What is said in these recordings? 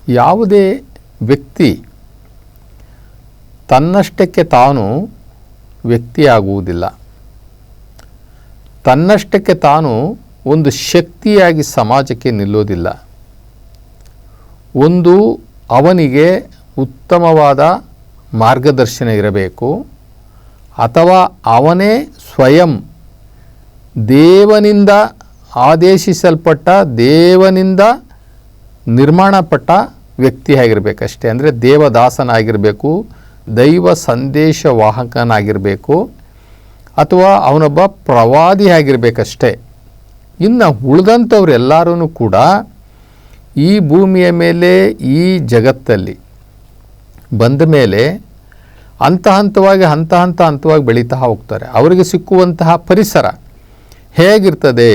ಯಾವುದೇ ವ್ಯಕ್ತಿ ತನ್ನಷ್ಟಕ್ಕೆ ತಾನು ವ್ಯಕ್ತಿಯಾಗುವುದಿಲ್ಲ. ತನ್ನಷ್ಟಕ್ಕೆ ತಾನು ಒಂದು ಶಕ್ತಿಯಾಗಿ ಸಮಾಜಕ್ಕೆ ನಿಲ್ಲೋದಿಲ್ಲ. ಒಂದು ಅವನಿಗೆ ಉತ್ತಮವಾದ ಮಾರ್ಗದರ್ಶನ ಇರಬೇಕು, ಅಥವಾ ಅವನೇ ಸ್ವಯಂ ದೇವನಿಂದ ಆದೇಶಿಸಲ್ಪಟ್ಟ, ದೇವನಿಂದ ನಿರ್ಮಾಣಪಟ್ಟ ವ್ಯಕ್ತಿಯಾಗಿರಬೇಕಷ್ಟೇ. ಅಂದರೆ ದೇವದಾಸನಾಗಿರಬೇಕು, ದೈವ ಸಂದೇಶವಾಹಕನಾಗಿರಬೇಕು, ಅಥವಾ ಅವನೊಬ್ಬ ಪ್ರವಾದಿಯಾಗಿರಬೇಕಷ್ಟೇ. ಇನ್ನು ಉಳಿದಂಥವ್ರೆಲ್ಲರೂ ಕೂಡ ಈ ಭೂಮಿಯ ಮೇಲೆ, ಈ ಜಗತ್ತಲ್ಲಿ ಬಂದ ಮೇಲೆ ಹಂತ ಹಂತವಾಗಿ ಬೆಳೀತಾ ಹೋಗ್ತಾರೆ. ಅವರಿಗೆ ಸಿಕ್ಕುವಂತಹ ಪರಿಸರ ಹೇಗಿರ್ತದೆ?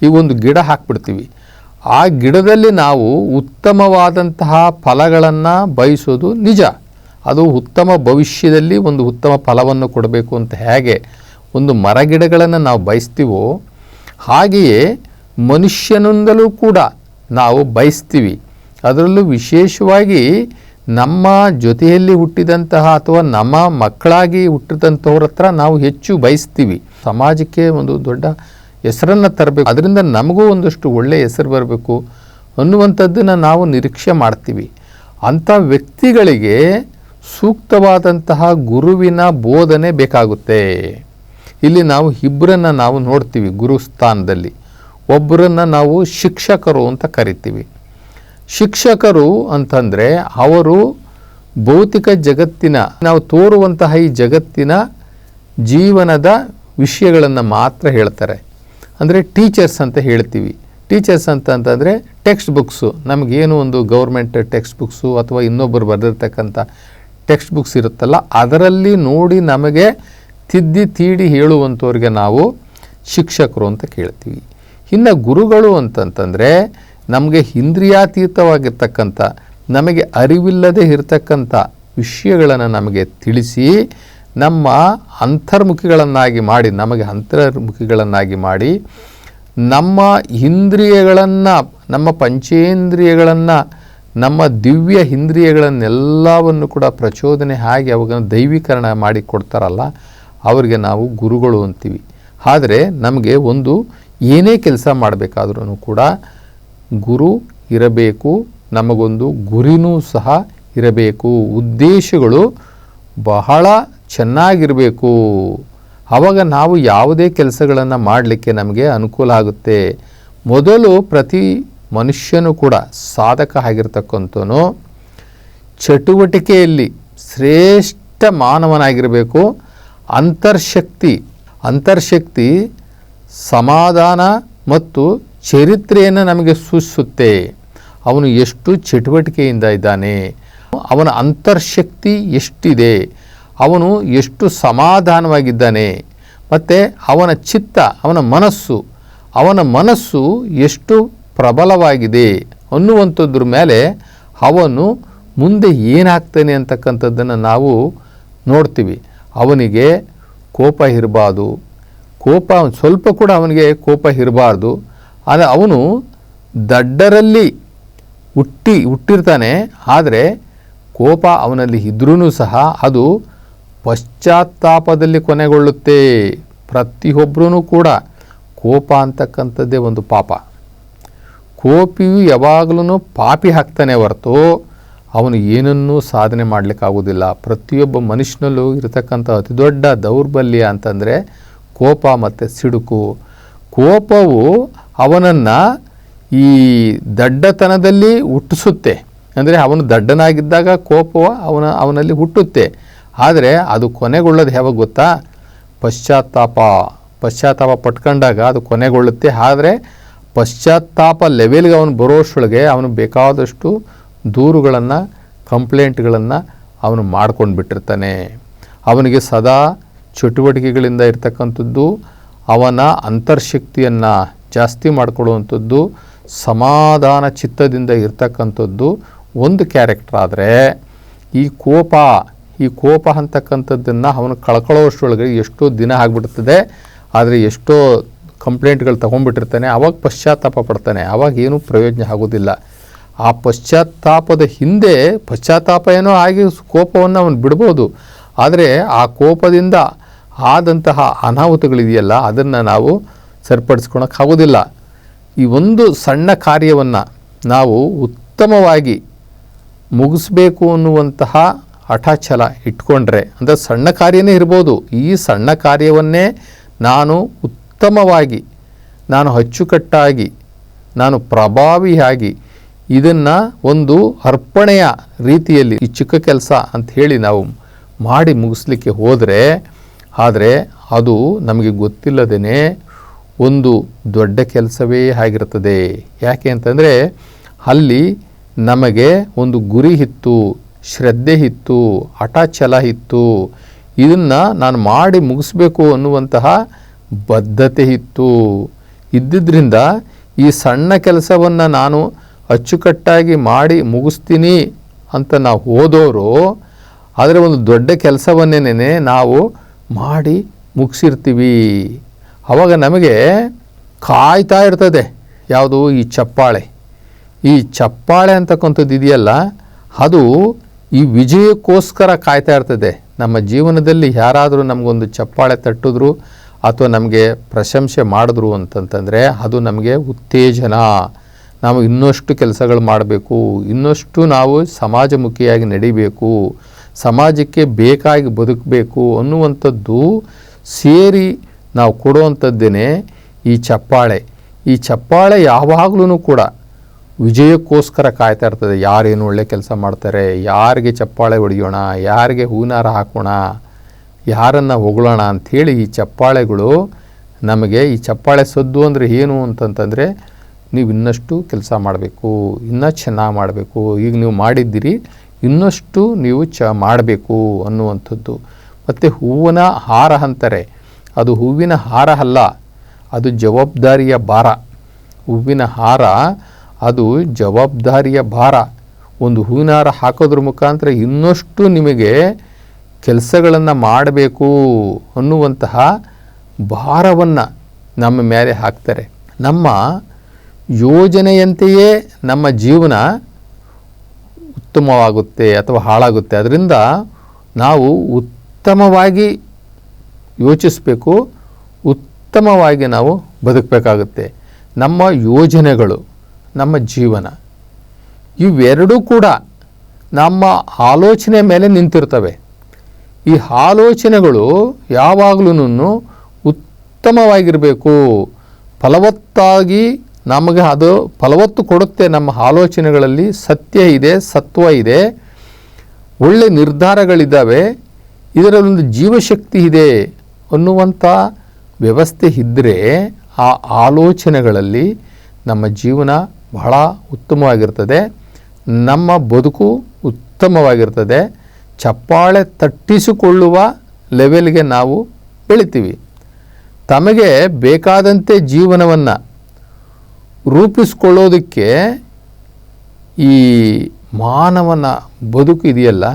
ಈಗ ಒಂದು ಗಿಡ ಹಾಕ್ಬಿಡ್ತೀವಿ, ಆ ಗಿಡದಲ್ಲಿ ನಾವು ಉತ್ತಮವಾದಂತಹ ಫಲಗಳನ್ನು ಬಯಸೋದು ನಿಜ. ಅದು ಉತ್ತಮ ಭವಿಷ್ಯದಲ್ಲಿ ಒಂದು ಉತ್ತಮ ಫಲವನ್ನು ಕೊಡಬೇಕು ಅಂತ ಹೇಗೆ ಒಂದು ಮರಗಿಡಗಳನ್ನು ನಾವು ಬಯಸ್ತೀವೋ, ಹಾಗೆಯೇ ಮನುಷ್ಯನಿಂದಲೂ ಕೂಡ ನಾವು ಬಯಸ್ತೀವಿ. ಅದರಲ್ಲೂ ವಿಶೇಷವಾಗಿ ನಮ್ಮ ಜೊತೆಯಲ್ಲಿ ಹುಟ್ಟಿದಂತಹ ಅಥವಾ ನಮ್ಮ ಮಕ್ಕಳಾಗಿ ಹುಟ್ಟಿದಂಥವ್ರ ಹತ್ರ ನಾವು ಹೆಚ್ಚು ಬಯಸ್ತೀವಿ. ಸಮಾಜಕ್ಕೆ ಒಂದು ದೊಡ್ಡ ಹೆಸರನ್ನು ತರಬೇಕು, ಅದರಿಂದ ನಮಗೂ ಒಂದಷ್ಟು ಒಳ್ಳೆಯ ಹೆಸರು ಬರಬೇಕು ಅನ್ನುವಂಥದ್ದನ್ನು ನಾವು ನಿರೀಕ್ಷೆ ಮಾಡ್ತೀವಿ. ಅಂಥ ವ್ಯಕ್ತಿಗಳಿಗೆ ಸೂಕ್ತವಾದಂತಹ ಗುರುವಿನ ಬೋಧನೆ ಬೇಕಾಗುತ್ತೆ. ಇಲ್ಲಿ ನಾವು ಇಬ್ಬರನ್ನು ನಾವು ನೋಡ್ತೀವಿ ಗುರು ಸ್ಥಾನದಲ್ಲಿ. ಒಬ್ಬರನ್ನು ನಾವು ಶಿಕ್ಷಕರು ಅಂತ ಕರಿತೀವಿ. ಶಿಕ್ಷಕರು ಅಂತಂದರೆ ಅವರು ಭೌತಿಕ ಜಗತ್ತಿನ, ನಾವು ತೋರುವಂತಹ ಈ ಜಗತ್ತಿನ ಜೀವನದ ವಿಷಯಗಳನ್ನು ಮಾತ್ರ ಹೇಳ್ತಾರೆ. ಅಂದರೆ ಟೀಚರ್ಸ್ ಅಂತ ಹೇಳ್ತೀವಿ. ಟೀಚರ್ಸ್ ಅಂತಂದರೆ ಟೆಕ್ಸ್ಟ್ ಬುಕ್ಸು, ನಮಗೇನು ಒಂದು ಗೌರ್ಮೆಂಟ್ ಟೆಕ್ಸ್ಟ್ ಬುಕ್ಸು ಅಥವಾ ಇನ್ನೊಬ್ಬರು ಬರೆದಿರ್ತಕ್ಕಂಥ ಟೆಕ್ಸ್ಟ್ ಬುಕ್ಸ್ ಇರುತ್ತಲ್ಲ, ಅದರಲ್ಲಿ ನೋಡಿ ನಮಗೆ ತಿದ್ದಿ ತೀಡಿ ಹೇಳುವಂಥವ್ರಿಗೆ ನಾವು ಶಿಕ್ಷಕರು ಅಂತ ಕೇಳ್ತೀವಿ. ಇನ್ನು ಗುರುಗಳು ಅಂತಂತಂದರೆ ನಮಗೆ ಇಂದ್ರಿಯಾತೀತವಾಗಿರ್ತಕ್ಕಂಥ, ನಮಗೆ ಅರಿವಿಲ್ಲದೆ ಇರತಕ್ಕಂಥ ವಿಷಯಗಳನ್ನು ನಮಗೆ ತಿಳಿಸಿ ನಮ್ಮ ಅಂತರ್ಮುಖಿಗಳನ್ನಾಗಿ ಮಾಡಿ, ನಮಗೆ ಅಂತರ್ಮುಖಿಗಳನ್ನಾಗಿ ಮಾಡಿ ನಮ್ಮ ಇಂದ್ರಿಯಗಳನ್ನು, ನಮ್ಮ ಪಂಚೇಂದ್ರಿಯಗಳನ್ನು, ನಮ್ಮ ದಿವ್ಯ ಇಂದ್ರಿಯಗಳನ್ನೆಲ್ಲವನ್ನು ಕೂಡ ಪ್ರಚೋದನೆ ಆಗಿ ಅವುಗಳನ್ನು ದೈವೀಕರಣ ಮಾಡಿ ಕೊಡ್ತಾರಲ್ಲ, ಅವರಿಗೆ ನಾವು ಗುರುಗಳು ಅಂತೀವಿ. ಆದರೆ ನಮಗೆ ಒಂದು ಏನೇ ಕೆಲಸ ಮಾಡಬೇಕಾದ್ರೂ ಕೂಡ ಗುರು ಇರಬೇಕು, ನಮಗೊಂದು ಗುರಿನೂ ಸಹ ಇರಬೇಕು, ಉದ್ದೇಶಗಳು ಬಹಳ ಚೆನ್ನಾಗಿರಬೇಕು. ಆವಾಗ ನಾವು ಯಾವುದೇ ಕೆಲಸಗಳನ್ನು ಮಾಡಲಿಕ್ಕೆ ನಮಗೆ ಅನುಕೂಲ ಆಗುತ್ತೆ. ಮೊದಲು ಪ್ರತಿ ಮನುಷ್ಯನೂ ಕೂಡ ಸಾಧಕ ಆಗಿರ್ತಕ್ಕಂಥವನು ಚಟುವಟಿಕೆಯಲ್ಲಿ ಶ್ರೇಷ್ಠ ಮಾನವನಾಗಿರಬೇಕು. ಅಂತರ್ಶಕ್ತಿ ಸಮಾಧಾನ ಮತ್ತು ಚರಿತ್ರೆಯನ್ನು ನಮಗೆ ಸೂಚಿಸುತ್ತೆ. ಅವನು ಎಷ್ಟು ಚಟುವಟಿಕೆಯಿಂದ ಇದ್ದಾನೆ, ಅವನ ಅಂತರ್ಶಕ್ತಿ ಎಷ್ಟಿದೆ, ಅವನು ಎಷ್ಟು ಸಮಾಧಾನವಾಗಿದ್ದಾನೆ, ಮತ್ತು ಅವನ ಚಿತ್ತ, ಅವನ ಮನಸ್ಸು ಎಷ್ಟು ಪ್ರಬಲವಾಗಿದೆ ಅನ್ನುವಂಥದ್ರ ಮೇಲೆ ಅವನು ಮುಂದೆ ಏನಾಗ್ತಾನೆ ಅಂತಕ್ಕಂಥದ್ದನ್ನು ನಾವು ನೋಡ್ತೀವಿ. ಅವನಿಗೆ ಕೋಪ ಇರಬಾರ್ದು, ಸ್ವಲ್ಪ ಕೂಡ ಅವನಿಗೆ ಕೋಪ ಇರಬಾರ್ದು. ಆದರೆ ಅವನು ದಡ್ಡರಲ್ಲಿ ಹುಟ್ಟಿರ್ತಾನೆ, ಆದರೆ ಕೋಪ ಅವನಲ್ಲಿ ಇದ್ರೂ ಸಹ ಅದು ಪಶ್ಚಾತ್ತಾಪದಲ್ಲಿ ಕೊನೆಗೊಳ್ಳುತ್ತೆ. ಪ್ರತಿಯೊಬ್ಬರೂ ಕೂಡ ಕೋಪ ಅಂತಕ್ಕಂಥದ್ದೇ ಒಂದು ಪಾಪ. ಕೋಪಿಯು ಯಾವಾಗಲೂ ಪಾಪಿ ಹಾಕ್ತಾನೆ ಹೊರತು ಅವನು ಏನನ್ನೂ ಸಾಧನೆ ಮಾಡಲಿಕ್ಕಾಗೋದಿಲ್ಲ. ಪ್ರತಿಯೊಬ್ಬ ಮನುಷ್ಯನಲ್ಲೂ ಇರತಕ್ಕಂಥ ಅತಿ ದೊಡ್ಡ ದೌರ್ಬಲ್ಯ ಅಂತಂದರೆ ಕೋಪ ಮತ್ತು ಸಿಡುಕು. ಕೋಪವು ಅವನನ್ನು ಈ ದಡ್ಡತನದಲ್ಲಿ ಹುಟ್ಟಿಸುತ್ತೆ. ಅಂದರೆ ಅವನು ದಡ್ಡನಾಗಿದ್ದಾಗ ಕೋಪವು ಅವನಲ್ಲಿ ಹುಟ್ಟುತ್ತೆ. ಆದರೆ ಅದು ಕೊನೆಗೊಳ್ಳೋದು ಯಾವಾಗ ಗೊತ್ತಾ? ಪಶ್ಚಾತ್ತಾಪ ಪಟ್ಕೊಂಡಾಗ ಅದು ಕೊನೆಗೊಳ್ಳುತ್ತೆ. ಆದರೆ ಪಶ್ಚಾತ್ತಾಪ ಲೆವೆಲ್ಗೆ ಅವನು ಬರೋಷ್ಟೊಳಗೆ ಅವನು ಬೇಕಾದಷ್ಟು ದೂರುಗಳನ್ನು, ಕಂಪ್ಲೇಂಟ್ಗಳನ್ನು ಅವನು ಮಾಡ್ಕೊಂಡು ಬಿಟ್ಟಿರ್ತಾನೆ. ಅವನಿಗೆ ಸದಾ ಚಟುವಟಿಕೆಗಳಿಂದ ಇರ್ತಕ್ಕಂಥದ್ದು, ಅವನ ಅಂತರ್ಶಕ್ತಿಯನ್ನು ಜಾಸ್ತಿ ಮಾಡಿಕೊಳ್ಳುವಂಥದ್ದು, ಸಮಾಧಾನ ಚಿತ್ತದಿಂದ ಇರ್ತಕ್ಕಂಥದ್ದು ಒಂದು ಕ್ಯಾರೆಕ್ಟರ್. ಆದರೆ ಈ ಕೋಪ ಅಂತಕ್ಕಂಥದ್ದನ್ನು ಅವನು ಕಳ್ಕೊಳ್ಳೋಷ್ಟರೊಳಗೆ ಎಷ್ಟೋ ದಿನ ಆಗಿಬಿಡ್ತದೆ. ಆದರೆ ಎಷ್ಟೋ ಕಂಪ್ಲೇಂಟ್ಗಳು ತೊಗೊಂಡ್ಬಿಟ್ಟಿರ್ತಾನೆ. ಆವಾಗ ಪಶ್ಚಾತ್ತಾಪ ಪಡ್ತಾನೆ, ಆವಾಗ ಏನೂ ಪ್ರಯೋಜನ ಆಗೋದಿಲ್ಲ. ಆ ಪಶ್ಚಾತ್ತಾಪದ ಹಿಂದೆ ಪಶ್ಚಾತ್ತಾಪ ಏನೋ ಆಗಿ ಕೋಪವನ್ನು ಅವನು ಬಿಡ್ಬೋದು, ಆದರೆ ಆ ಕೋಪದಿಂದ ಆದಂತಹ ಅನಾಹುತಗಳಿದೆಯಲ್ಲ ಅದನ್ನು ನಾವು ಸರಿಪಡಿಸ್ಕೊಳಕ್ಕಾಗೋದಿಲ್ಲ. ಈ ಒಂದು ಸಣ್ಣ ಕಾರ್ಯವನ್ನು ನಾವು ಉತ್ತಮವಾಗಿ ಮುಗಿಸ್ಬೇಕು ಅನ್ನುವಂತಹ ಹಠಾಚ್ಛಲ ಇಟ್ಕೊಂಡ್ರೆ, ಅಂದರೆ ಸಣ್ಣ ಕಾರ್ಯನೇ ಇರ್ಬೋದು, ಈ ಸಣ್ಣ ಕಾರ್ಯವನ್ನೇ ನಾನು ಉತ್ತಮವಾಗಿ, ನಾನು ಅಚ್ಚುಕಟ್ಟಾಗಿ, ನಾನು ಪ್ರಭಾವಿಯಾಗಿ ಇದನ್ನು ಒಂದು ಅರ್ಪಣೆಯ ರೀತಿಯಲ್ಲಿ ಈ ಚಿಕ್ಕ ಕೆಲಸ ಅಂಥೇಳಿ ನಾವು ಮಾಡಿ ಮುಗಿಸ್ಲಿಕ್ಕೆ ಹೋದರೆ, ಆದರೆ ಅದು ನಮಗೆ ಗೊತ್ತಿಲ್ಲದೇ ಒಂದು ದೊಡ್ಡ ಕೆಲಸವೇ ಆಗಿರ್ತದೆ. ಯಾಕೆ ಅಂತಂದರೆ ಅಲ್ಲಿ ನಮಗೆ ಒಂದು ಗುರಿ ಇತ್ತು, ಶ್ರದ್ಧೆ ಇತ್ತು, ಹಠಾಚ್ಛಲ ಇತ್ತು, ಇದನ್ನು ನಾನು ಮಾಡಿ ಮುಗಿಸ್ಬೇಕು ಅನ್ನುವಂತಹ ಬದ್ಧತೆ ಇದ್ದಿದ್ದರಿಂದ ಈ ಸಣ್ಣ ಕೆಲಸವನ್ನು ನಾನು ಅಚ್ಚುಕಟ್ಟಾಗಿ ಮಾಡಿ ಮುಗಿಸ್ತೀನಿ ಅಂತ ನಾವು ಹೋದವರು, ಆದರೆ ಒಂದು ದೊಡ್ಡ ಕೆಲಸವನ್ನೇ ನಾವು ಮಾಡಿ ಮುಗಿಸಿರ್ತೀವಿ. ಆವಾಗ ನಮಗೆ ಕಾಯ್ತಾ ಇರ್ತದೆ ಯಾವುದು, ಈ ಚಪ್ಪಾಳೆ. ಈ ಚಪ್ಪಾಳೆ ಅಂತಕ್ಕಂಥದ್ದು ಇದೆಯಲ್ಲ, ಅದು ಈ ವಿಜಯಕ್ಕೋಸ್ಕರ ಕಾಯ್ತಾ ಇರ್ತದೆ. ನಮ್ಮ ಜೀವನದಲ್ಲಿ ಯಾರಾದರೂ ನಮಗೊಂದು ಚಪ್ಪಾಳೆ ತಟ್ಟಿದ್ರು ಅಥವಾ ನಮಗೆ ಪ್ರಶಂಸೆ ಮಾಡಿದ್ರು ಅಂತಂತಂದರೆ ಅದು ನಮಗೆ ಉತ್ತೇಜನ. ನಾವು ಇನ್ನಷ್ಟು ಕೆಲಸಗಳು ಮಾಡಬೇಕು, ಇನ್ನಷ್ಟು ನಾವು ಸಮಾಜಮುಖಿಯಾಗಿ ನಡಿಬೇಕು, ಸಮಾಜಕ್ಕೆ ಬೇಕಾಗಿ ಬದುಕಬೇಕು ಅನ್ನುವಂಥದ್ದು ಸೇರಿ ನಾವು ಕೊಡುವಂಥದ್ದೇನೆ ಈ ಚಪ್ಪಾಳೆ. ಈ ಚಪ್ಪಾಳೆ ಯಾವಾಗಲೂ ಕೂಡ ವಿಜಯಕ್ಕೋಸ್ಕರ ಕಾಯ್ತಾ ಇರ್ತದೆ. ಯಾರೇನು ಒಳ್ಳೆ ಕೆಲಸ ಮಾಡ್ತಾರೆ, ಯಾರಿಗೆ ಚಪ್ಪಾಳೆ ಹೊಡೆಯೋಣ, ಯಾರಿಗೆ ಹೂನಾರ ಹಾಕೋಣ, ಯಾರನ್ನು ಹೊಗಳೋಣ ಅಂಥೇಳಿ ಈ ಚಪ್ಪಾಳೆಗಳು ನಮಗೆ, ಈ ಚಪ್ಪಾಳೆ ಸದ್ದು ಅಂದರೆ ಏನು ಅಂತಂತಂದರೆ ನೀವು ಇನ್ನಷ್ಟು ಕೆಲಸ ಮಾಡಬೇಕು, ಇನ್ನೂ ಚೆನ್ನಾಗಿ ಮಾಡಬೇಕು, ಈಗ ನೀವು ಮಾಡಿದ್ದೀರಿ ಇನ್ನಷ್ಟು ನೀವು ಮಾಡಬೇಕು ಅನ್ನುವಂಥದ್ದು. ಮತ್ತು ಹೂವಿನ ಹಾರ ಅಂತಾರೆ, ಅದು ಹೂವಿನ ಹಾರ ಅಲ್ಲ, ಅದು ಜವಾಬ್ದಾರಿಯ ಭಾರ. ಹೂವಿನ ಹಾರ ಅದು ಜವಾಬ್ದಾರಿಯ ಭಾರ. ಒಂದು ಹೂವಿನ ಹಾರ ಹಾಕೋದ್ರ ಮುಖಾಂತರ ಇನ್ನಷ್ಟು ನಿಮಗೆ ಕೆಲಸಗಳನ್ನು ಮಾಡಬೇಕು ಅನ್ನುವಂತಹ ಭಾರವನ್ನು ನಮ್ಮ ಮೇಲೆ ಹಾಕ್ತಾರೆ. ನಮ್ಮ ಯೋಜನೆಯಂತೆಯೇ ನಮ್ಮ ಜೀವನ ಉತ್ತಮವಾಗುತ್ತೆ ಅಥವಾ ಹಾಳಾಗುತ್ತೆ. ಅದರಿಂದ ನಾವು ಉತ್ತಮವಾಗಿ ಯೋಚಿಸಬೇಕು, ಉತ್ತಮವಾಗಿ ನಾವು ಬದುಕಬೇಕಾಗುತ್ತೆ. ನಮ್ಮ ಯೋಜನೆಗಳು, ನಮ್ಮ ಜೀವನ ಇವೆರಡೂ ಕೂಡ ನಮ್ಮ ಆಲೋಚನೆ ಮೇಲೆ ನಿಂತಿರ್ತವೆ. ಈ ಆಲೋಚನೆಗಳು ಯಾವಾಗಲೂ ಉತ್ತಮವಾಗಿರಬೇಕು, ಫಲವತ್ತಾಗಿ ನಮಗೆ ಅದು ಫಲವತ್ತು ಕೊಡುತ್ತೆ. ನಮ್ಮ ಆಲೋಚನೆಗಳಲ್ಲಿ ಸತ್ಯ ಇದೆ, ಸತ್ವ ಇದೆ, ಒಳ್ಳೆ ನಿರ್ಧಾರಗಳಿದ್ದಾವೆ, ಇದರಲ್ಲೊಂದು ಜೀವಶಕ್ತಿ ಇದೆ ಅನ್ನುವಂಥ ವ್ಯವಸ್ಥೆ ಇದ್ದರೆ ಆ ಆಲೋಚನೆಗಳಲ್ಲಿ ನಮ್ಮ ಜೀವನ ಬಹಳ ಉತ್ತಮವಾಗಿರ್ತದೆ, ನಮ್ಮ ಬದುಕು ಉತ್ತಮವಾಗಿರ್ತದೆ. ಚಪ್ಪಾಳೆ ತಟ್ಟಿಸಿಕೊಳ್ಳುವ ಲೆವೆಲ್ಗೆ ನಾವು ಬೆಳಿತೀವಿ. ತಮಗೆ ಬೇಕಾದಂತೆ ಜೀವನವನ್ನು ರೂಪಿಸ್ಕೊಳ್ಳೋದಕ್ಕೆ ಈ ಮಾನವನ ಬದುಕು ಇದೆಯಲ್ಲ,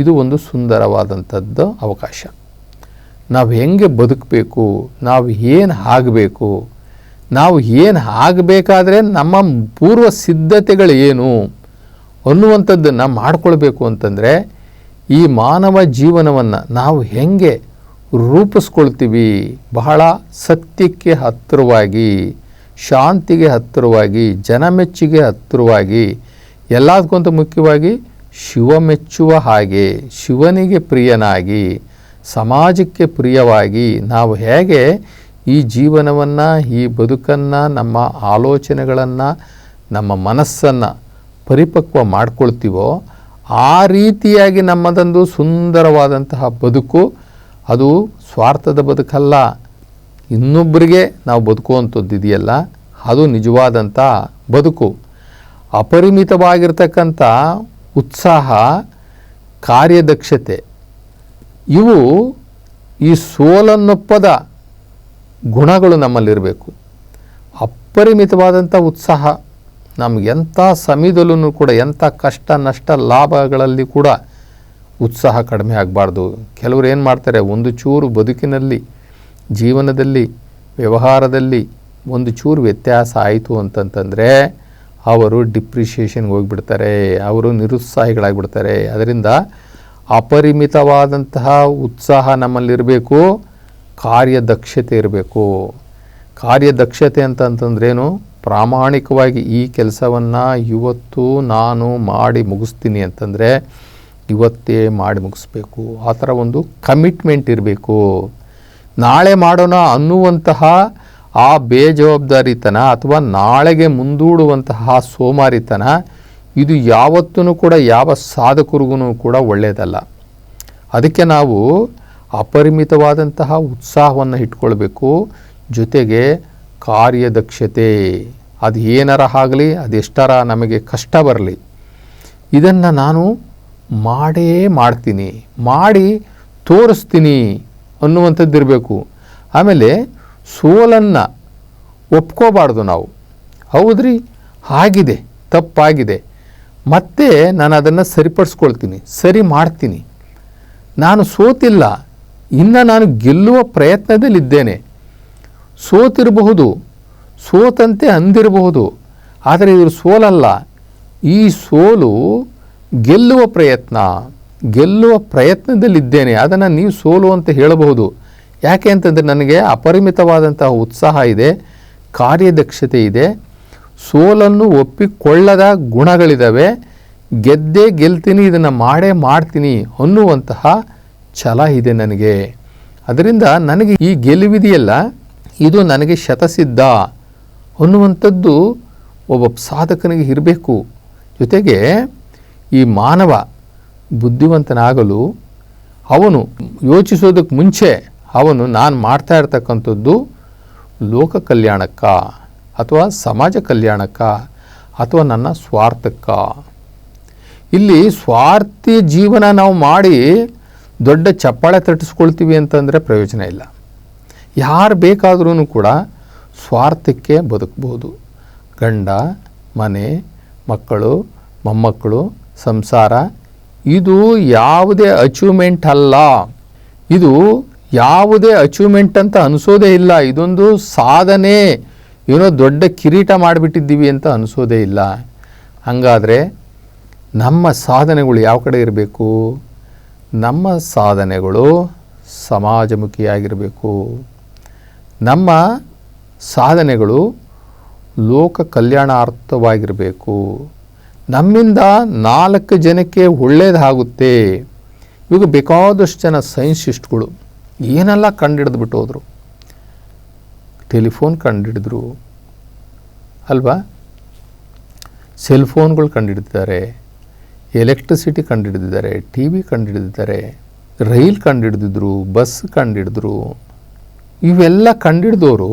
ಇದು ಒಂದು ಸುಂದರವಾದಂಥದ್ದು ಅವಕಾಶ. ನಾವು ಹೆಂಗೆ ಬದುಕಬೇಕು, ನಾವು ಏನು ಆಗಬೇಕು, ನಾವು ಏನು ಆಗಬೇಕಾದ್ರೆ ನಮ್ಮ ಪೂರ್ವ ಸಿದ್ಧತೆಗಳು ಏನು ಅನ್ನುವಂಥದ್ದನ್ನು ಮಾಡಿಕೊಳ್ಬೇಕು ಅಂತಂದರೆ ಈ ಮಾನವ ಜೀವನವನ್ನು ನಾವು ಹೆಂಗೆ ರೂಪಿಸ್ಕೊಳ್ತೀವಿ, ಬಹಳ ಸತ್ಯಕ್ಕೆ ಹತ್ತಿರವಾಗಿ, ಶಾಂತಿಗೆ ಹತ್ತಿರವಾಗಿ, ಜನಮೆಚ್ಚುಗೆ ಹತ್ತಿರವಾಗಿ, ಎಲ್ಲದಕ್ಕಿಂತ ಮುಖ್ಯವಾಗಿ ಶಿವ ಮೆಚ್ಚುವ ಹಾಗೆ, ಶಿವನಿಗೆ ಪ್ರಿಯನಾಗಿ, ಸಮಾಜಕ್ಕೆ ಪ್ರಿಯವಾಗಿ ನಾವು ಹೇಗೆ ಈ ಜೀವನವನ್ನು, ಈ ಬದುಕನ್ನು, ನಮ್ಮ ಆಲೋಚನೆಗಳನ್ನು, ನಮ್ಮ ಮನಸ್ಸನ್ನು ಪರಿಪಕ್ವ ಮಾಡ್ಕೊಳ್ತೀವೋ ಆ ರೀತಿಯಾಗಿ ನಮ್ಮದೊಂದು ಸುಂದರವಾದಂತಹ ಬದುಕು. ಅದು ಸ್ವಾರ್ಥದ ಬದುಕಲ್ಲ, ಇನ್ನೊಬ್ಬರಿಗೆ ನಾವು ಬದುಕುವಂಥದ್ದು ಇದೆಯಲ್ಲ ಅದು ನಿಜವಾದಂಥ ಬದುಕು. ಅಪರಿಮಿತವಾಗಿರ್ತಕ್ಕಂಥ ಉತ್ಸಾಹ, ಕಾರ್ಯದಕ್ಷತೆ ಇವು ಈ ಸೋಲನ್ನೊಪ್ಪದ ಗುಣಗಳು ನಮ್ಮಲ್ಲಿರಬೇಕು. ಅಪರಿಮಿತವಾದಂಥ ಉತ್ಸಾಹ ನಮಗೆಂಥ ಸಮಯದಲ್ಲೂ ಕೂಡ, ಎಂಥ ಕಷ್ಟ ನಷ್ಟ ಲಾಭಗಳಲ್ಲಿ ಕೂಡ ಉತ್ಸಾಹ ಕಡಿಮೆ ಆಗಬಾರ್ದು. ಕೆಲವರು ಏನು ಮಾಡ್ತಾರೆ, ಒಂದು ಚೂರು ಬದುಕಿನಲ್ಲಿ, ಜೀವನದಲ್ಲಿ, ವ್ಯವಹಾರದಲ್ಲಿ ಒಂದು ಚೂರು ವ್ಯತ್ಯಾಸ ಆಯಿತು ಅಂತಂತಂದರೆ ಅವರು ಡಿಪ್ರಿಷಿಯೇಷನ್ಗೆ ಹೋಗಿಬಿಡ್ತಾರೆ, ಅವರು ನಿರುತ್ಸಾಹಿಗಳಾಗಿಬಿಡ್ತಾರೆ. ಅದರಿಂದ ಅಪರಿಮಿತವಾದಂತಹ ಉತ್ಸಾಹ ನಮ್ಮಲ್ಲಿರಬೇಕು, ಕಾರ್ಯದಕ್ಷತೆ ಇರಬೇಕು. ಕಾರ್ಯದಕ್ಷತೆ ಅಂತಂದ್ರೇನು? ಪ್ರಾಮಾಣಿಕವಾಗಿ ಈ ಕೆಲಸವನ್ನು ಇವತ್ತು ನಾನು ಮಾಡಿ ಮುಗಿಸ್ತೀನಿ ಅಂತಂದರೆ ಇವತ್ತೇ ಮಾಡಿ ಮುಗಿಸ್ಬೇಕು. ಆ ಥರ ಒಂದು ಕಮಿಟ್ಮೆಂಟ್ ಇರಬೇಕು. ನಾಳೆ ಮಾಡೋಣ ಅನ್ನುವಂತಹ ಆ ಬೇಜವಾಬ್ದಾರಿತನ ಅಥವಾ ನಾಳೆಗೆ ಮುಂದೂಡುವಂತಹ ಸೋಮಾರಿತನ ಇದು ಯಾವತ್ತೂ ಕೂಡ ಯಾವ ಸಾಧಕರಿಗೂ ಕೂಡ ಒಳ್ಳೆಯದಲ್ಲ. ಅದಕ್ಕೆ ನಾವು ಅಪರಿಮಿತವಾದಂತಹ ಉತ್ಸಾಹವನ್ನು ಇಟ್ಕೊಳ್ಬೇಕು. ಜೊತೆಗೆ ಕಾರ್ಯದಕ್ಷತೆ, ಅದು ಏನಾರ ಆಗಲಿ, ಅದೆಷ್ಟರ ನಮಗೆ ಕಷ್ಟ ಬರಲಿ, ಇದನ್ನು ನಾನು ಮಾಡೇ ಮಾಡ್ತೀನಿ, ಮಾಡಿ ತೋರಿಸ್ತೀನಿ ಅನ್ನುವಂಥದ್ದು ಇರಬೇಕು. ಆಮೇಲೆ ಸೋಲನ್ನು ಒಪ್ಕೋಬಾರ್ದು ನಾವು. ಹೌದ್ರಿ, ಆಗಿದೆ, ತಪ್ಪಾಗಿದೆ, ಮತ್ತೆ ನಾನು ಅದನ್ನು ಸರಿಪಡಿಸ್ಕೊಳ್ತೀನಿ, ಸರಿ ಮಾಡ್ತೀನಿ, ನಾನು ಸೋತಿಲ್ಲ, ಇನ್ನು ನಾನು ಗೆಲ್ಲುವ ಪ್ರಯತ್ನದಲ್ಲಿದ್ದೇನೆ. ಸೋತಿರಬಹುದು, ಸೋತಂತೆ ಅಂದಿರಬಹುದು, ಆದರೆ ಇದು ಸೋಲಲ್ಲ. ಈ ಸೋಲು ಗೆಲ್ಲುವ ಪ್ರಯತ್ನದಲ್ಲಿದ್ದೇನೆ. ಅದನ್ನು ನೀವು ಸೋಲು ಅಂತ ಹೇಳಬಹುದು. ಯಾಕೆ ಅಂತಂದರೆ ನನಗೆ ಅಪರಿಮಿತವಾದಂತಹ ಉತ್ಸಾಹ ಇದೆ, ಕಾರ್ಯದಕ್ಷತೆ ಇದೆ, ಸೋಲನ್ನು ಒಪ್ಪಿಕೊಳ್ಳದ ಗುಣಗಳಿದ್ದಾವೆ, ಗೆದ್ದೇ ಗೆಲ್ತೀನಿ, ಇದನ್ನು ಮಾಡೇ ಮಾಡ್ತೀನಿ ಅನ್ನುವಂತಹ ಛಲ ಇದೆ ನನಗೆ. ಅದರಿಂದ ನನಗೆ ಈ ಗೆಲುವಿದೆಯಲ್ಲ, ಇದು ನನಗೆ ಶತಸಿದ್ಧ ಅನ್ನುವಂಥದ್ದು ಒಬ್ಬ ಸಾಧಕನಿಗೆ ಇರಬೇಕು. ಜೊತೆಗೆ ಈ ಮಾನವ ಬುದ್ಧಿವಂತನಾಗಲು ಅವನು ಯೋಚಿಸೋದಕ್ಕೆ ಮುಂಚೆ ಅವನು ನಾನು ಮಾಡ್ತಾ ಇರ್ತಕ್ಕಂಥದ್ದು ಲೋಕ ಕಲ್ಯಾಣಕ್ಕ ಅಥವಾ ಸಮಾಜ ಕಲ್ಯಾಣಕ್ಕ ಅಥವಾ ನನ್ನ ಸ್ವಾರ್ಥಕ್ಕ. ಇಲ್ಲಿ ಸ್ವಾರ್ಥಿ ಜೀವನ ನಾವು ಮಾಡಿ ದೊಡ್ಡ ಚಪ್ಪಾಳೆ ತಟ್ಟಿಸ್ಕೊಳ್ತೀವಿ ಅಂತಂದರೆ ಪ್ರಯೋಜನ ಇಲ್ಲ. ಯಾರು ಬೇಕಾದ್ರೂ ಕೂಡ ಸ್ವಾರ್ಥಕ್ಕೆ ಬದುಕ್ಬೋದು. ಗಂಡ, ಮನೆ, ಮಕ್ಕಳು, ಮೊಮ್ಮಕ್ಕಳು, ಸಂಸಾರ, ಇದು ಯಾವುದೇ ಅಚೀವ್ಮೆಂಟ್ ಅಲ್ಲ. ಇದು ಯಾವುದೇ ಅಚೀವ್ಮೆಂಟ್ ಅಂತ ಅನಿಸೋದೇ ಇಲ್ಲ. ಇದೊಂದು ಸಾಧನೆ, ಏನೋ ದೊಡ್ಡ ಕಿರೀಟ ಮಾಡಿಬಿಟ್ಟಿದ್ದೀವಿ ಅಂತ ಅನಿಸೋದೇ ಇಲ್ಲ. ಹಾಗಾದರೆ ನಮ್ಮ ಸಾಧನೆಗಳು ಯಾವ ಕಡೆ ಇರಬೇಕು? ನಮ್ಮ ಸಾಧನೆಗಳು ಸಮಾಜಮುಖಿಯಾಗಿರಬೇಕು. ನಮ್ಮ ಸಾಧನೆಗಳು ಲೋಕ ಕಲ್ಯಾಣಾರ್ಥವಾಗಿರಬೇಕು. ನಮ್ಮಿಂದ 4 ಜನಕ್ಕೆ ಒಳ್ಳೆಯದಾಗುತ್ತೆ. ಇವಾಗ ಬೇಕಾದಷ್ಟು ಜನ ಸೈನ್ಸಿಸ್ಟ್ಗಳು ಏನೆಲ್ಲ ಕಂಡುಹಿಡಿದ್ಬಿಟ್ಟು ಹೋದರು. ಟೆಲಿಫೋನ್ ಕಂಡುಹಿಡಿದ್ರು ಅಲ್ವಾ, ಸೆಲ್ಫೋನ್ಗಳು ಕಂಡುಹಿಡಿದಿದ್ದಾರೆ, ಎಲೆಕ್ಟ್ರಿಸಿಟಿ ಕಂಡುಹಿಡಿದಿದ್ದಾರೆ, ಟಿ ವಿ ಕಂಡುಹಿಡಿದಿದ್ದಾರೆ, ರೈಲ್ ಕಂಡುಹಿಡಿದಿದ್ರು, ಬಸ್ ಕಂಡುಹಿಡಿದ್ರು. ಇವೆಲ್ಲ ಕಂಡುಹಿಡಿದವರು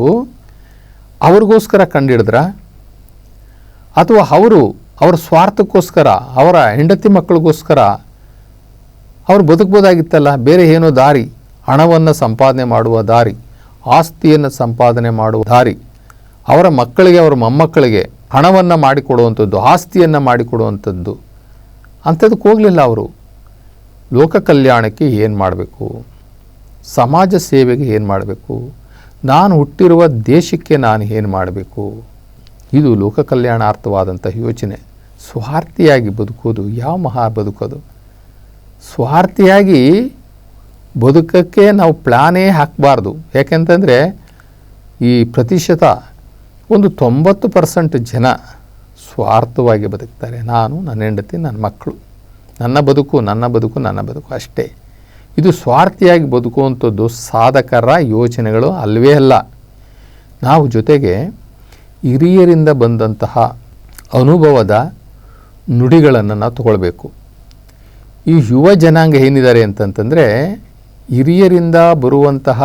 ಅವ್ರಿಗೋಸ್ಕರ ಕಂಡುಹಿಡಿದ್ರ ಅಥವಾ ಅವ್ರ ಸ್ವಾರ್ಥಕ್ಕೋಸ್ಕರ, ಅವರ ಹೆಂಡತಿ ಮಕ್ಕಳಿಗೋಸ್ಕರ ಅವರು ಬದುಕ್ಬೋದಾಗಿತ್ತಲ್ಲ? ಬೇರೆ ಏನೋ ದಾರಿ, ಹಣವನ್ನು ಸಂಪಾದನೆ ಮಾಡುವ ದಾರಿ, ಆಸ್ತಿಯನ್ನು ಸಂಪಾದನೆ ಮಾಡುವ ದಾರಿ, ಅವರ ಮಕ್ಕಳಿಗೆ ಅವರ ಮೊಮ್ಮಕ್ಕಳಿಗೆ ಹಣವನ್ನು ಮಾಡಿಕೊಡುವಂಥದ್ದು, ಆಸ್ತಿಯನ್ನು ಮಾಡಿಕೊಡುವಂಥದ್ದು, ಅಂಥದಕ್ಕೆ ಹೋಗಲಿಲ್ಲ ಅವರು. ಲೋಕ ಕಲ್ಯಾಣಕ್ಕೆ ಏನು ಮಾಡಬೇಕು, ಸಮಾಜ ಸೇವೆಗೆ ಏನು ಮಾಡಬೇಕು, ನಾನು ಹುಟ್ಟಿರುವ ದೇಶಕ್ಕೆ ನಾನು ಏನು ಮಾಡಬೇಕು, ಇದು ಲೋಕ ಕಲ್ಯಾಣಾರ್ಥವಾದಂಥ ಯೋಚನೆ. ಸ್ವಾರ್ಥಿಯಾಗಿ ಬದುಕೋದು ಯಾವ ಮಹಾ ಬದುಕೋದು? ಸ್ವಾರ್ಥಿಯಾಗಿ ಬದುಕಕ್ಕೆ ನಾವು ಪ್ಲಾನೇ ಹಾಕಬಾರ್ದು. ಯಾಕೆಂತಂದರೆ ಈ ಪ್ರತಿಶತ ಒಂದು 90% ಜನ ಸ್ವಾರ್ಥವಾಗಿ ಬದುಕ್ತಾರೆ. ನಾನು, ನನ್ನ ಹೆಂಡತಿ, ನನ್ನ ಮಕ್ಕಳು, ನನ್ನ ಬದುಕು ಅಷ್ಟೇ. ಇದು ಸ್ವಾರ್ಥಿಯಾಗಿ ಬದುಕುವಂಥದ್ದು ಸಾಧಕರ ಯೋಚನೆಗಳು ಅಲ್ಲವೇ ಅಲ್ಲ. ನಾವು ಜೊತೆಗೆ ಹಿರಿಯರಿಂದ ಬಂದಂತಹ ಅನುಭವದ ನುಡಿಗಳನ್ನು ನಾವು ತಗೊಳ್ಬೇಕು. ಈ ಯುವ ಜನಾಂಗ ಏನಿದ್ದಾರೆ ಅಂತಂತಂದರೆ ಹಿರಿಯರಿಂದ ಬರುವಂತಹ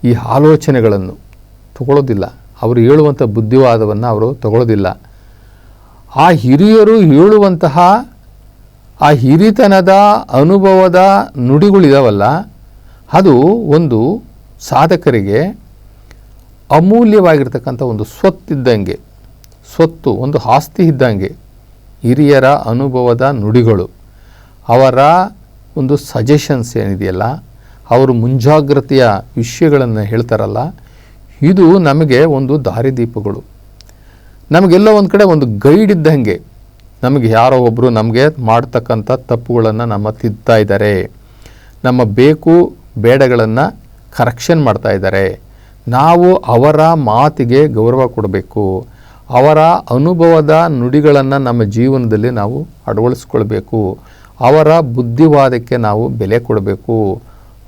ಈ ಆಲೋಚನೆಗಳನ್ನು ತಗೊಳ್ಳೋದಿಲ್ಲ. ಅವರು ಹೇಳುವಂಥ ಬುದ್ಧಿವಾದವನ್ನು ಅವರು ತಗೊಳ್ಳೋದಿಲ್ಲ. ಆ ಹಿರಿಯರು ಹೇಳುವಂತಹ ಆ ಹಿರಿತನದ ಅನುಭವದ ನುಡಿಗಳಿದಾವಲ್ಲ, ಅದು ಒಂದು ಸಾಧಕರಿಗೆ ಅಮೂಲ್ಯವಾಗಿರ್ತಕ್ಕಂಥ ಒಂದು ಸ್ವತ್ತಿದ್ದಂಗೆ, ಸ್ವತ್ತು, ಒಂದು ಆಸ್ತಿ ಇದ್ದಂಗೆ. ಹಿರಿಯರ ಅನುಭವದ ನುಡಿಗಳು, ಅವರ ಒಂದು ಸಜೆಷನ್ಸ್ ಏನಿದೆಯಲ್ಲ, ಅವರು ಮುಂಜಾಗ್ರತೆಯ ವಿಷಯಗಳನ್ನು ಹೇಳ್ತಾರಲ್ಲ, ಇದು ನಮಗೆ ಒಂದು ದಾರಿದೀಪಗಳು. ನಮಗೆಲ್ಲೋ ಒಂದು ಕಡೆ ಒಂದು ಗೈಡ್ ಇದ್ದಂಗೆ, ನಮಗೆ ಯಾರೋ ಒಬ್ಬರು ನಮಗೆ ಮಾಡ್ತಕ್ಕಂಥ ತಪ್ಪುಗಳನ್ನು ನಮ್ಮ ತಿದ್ತಾ ಇದ್ದಾರೆ, ನಮ್ಮ ಬೇಕು ಬೇಡಗಳನ್ನು ಕರೆಕ್ಷನ್ ಮಾಡ್ತಾ ಇದ್ದಾರೆ. ನಾವು ಅವರ ಮಾತಿಗೆ ಗೌರವ ಕೊಡಬೇಕು, ಅವರ ಅನುಭವದ ನುಡಿಗಳನ್ನು ನಮ್ಮ ಜೀವನದಲ್ಲಿ ನಾವು ಅಳವಡಿಸ್ಕೊಳ್ಬೇಕು, ಅವರ ಬುದ್ಧಿವಾದಕ್ಕೆ ನಾವು ಬೆಲೆ ಕೊಡಬೇಕು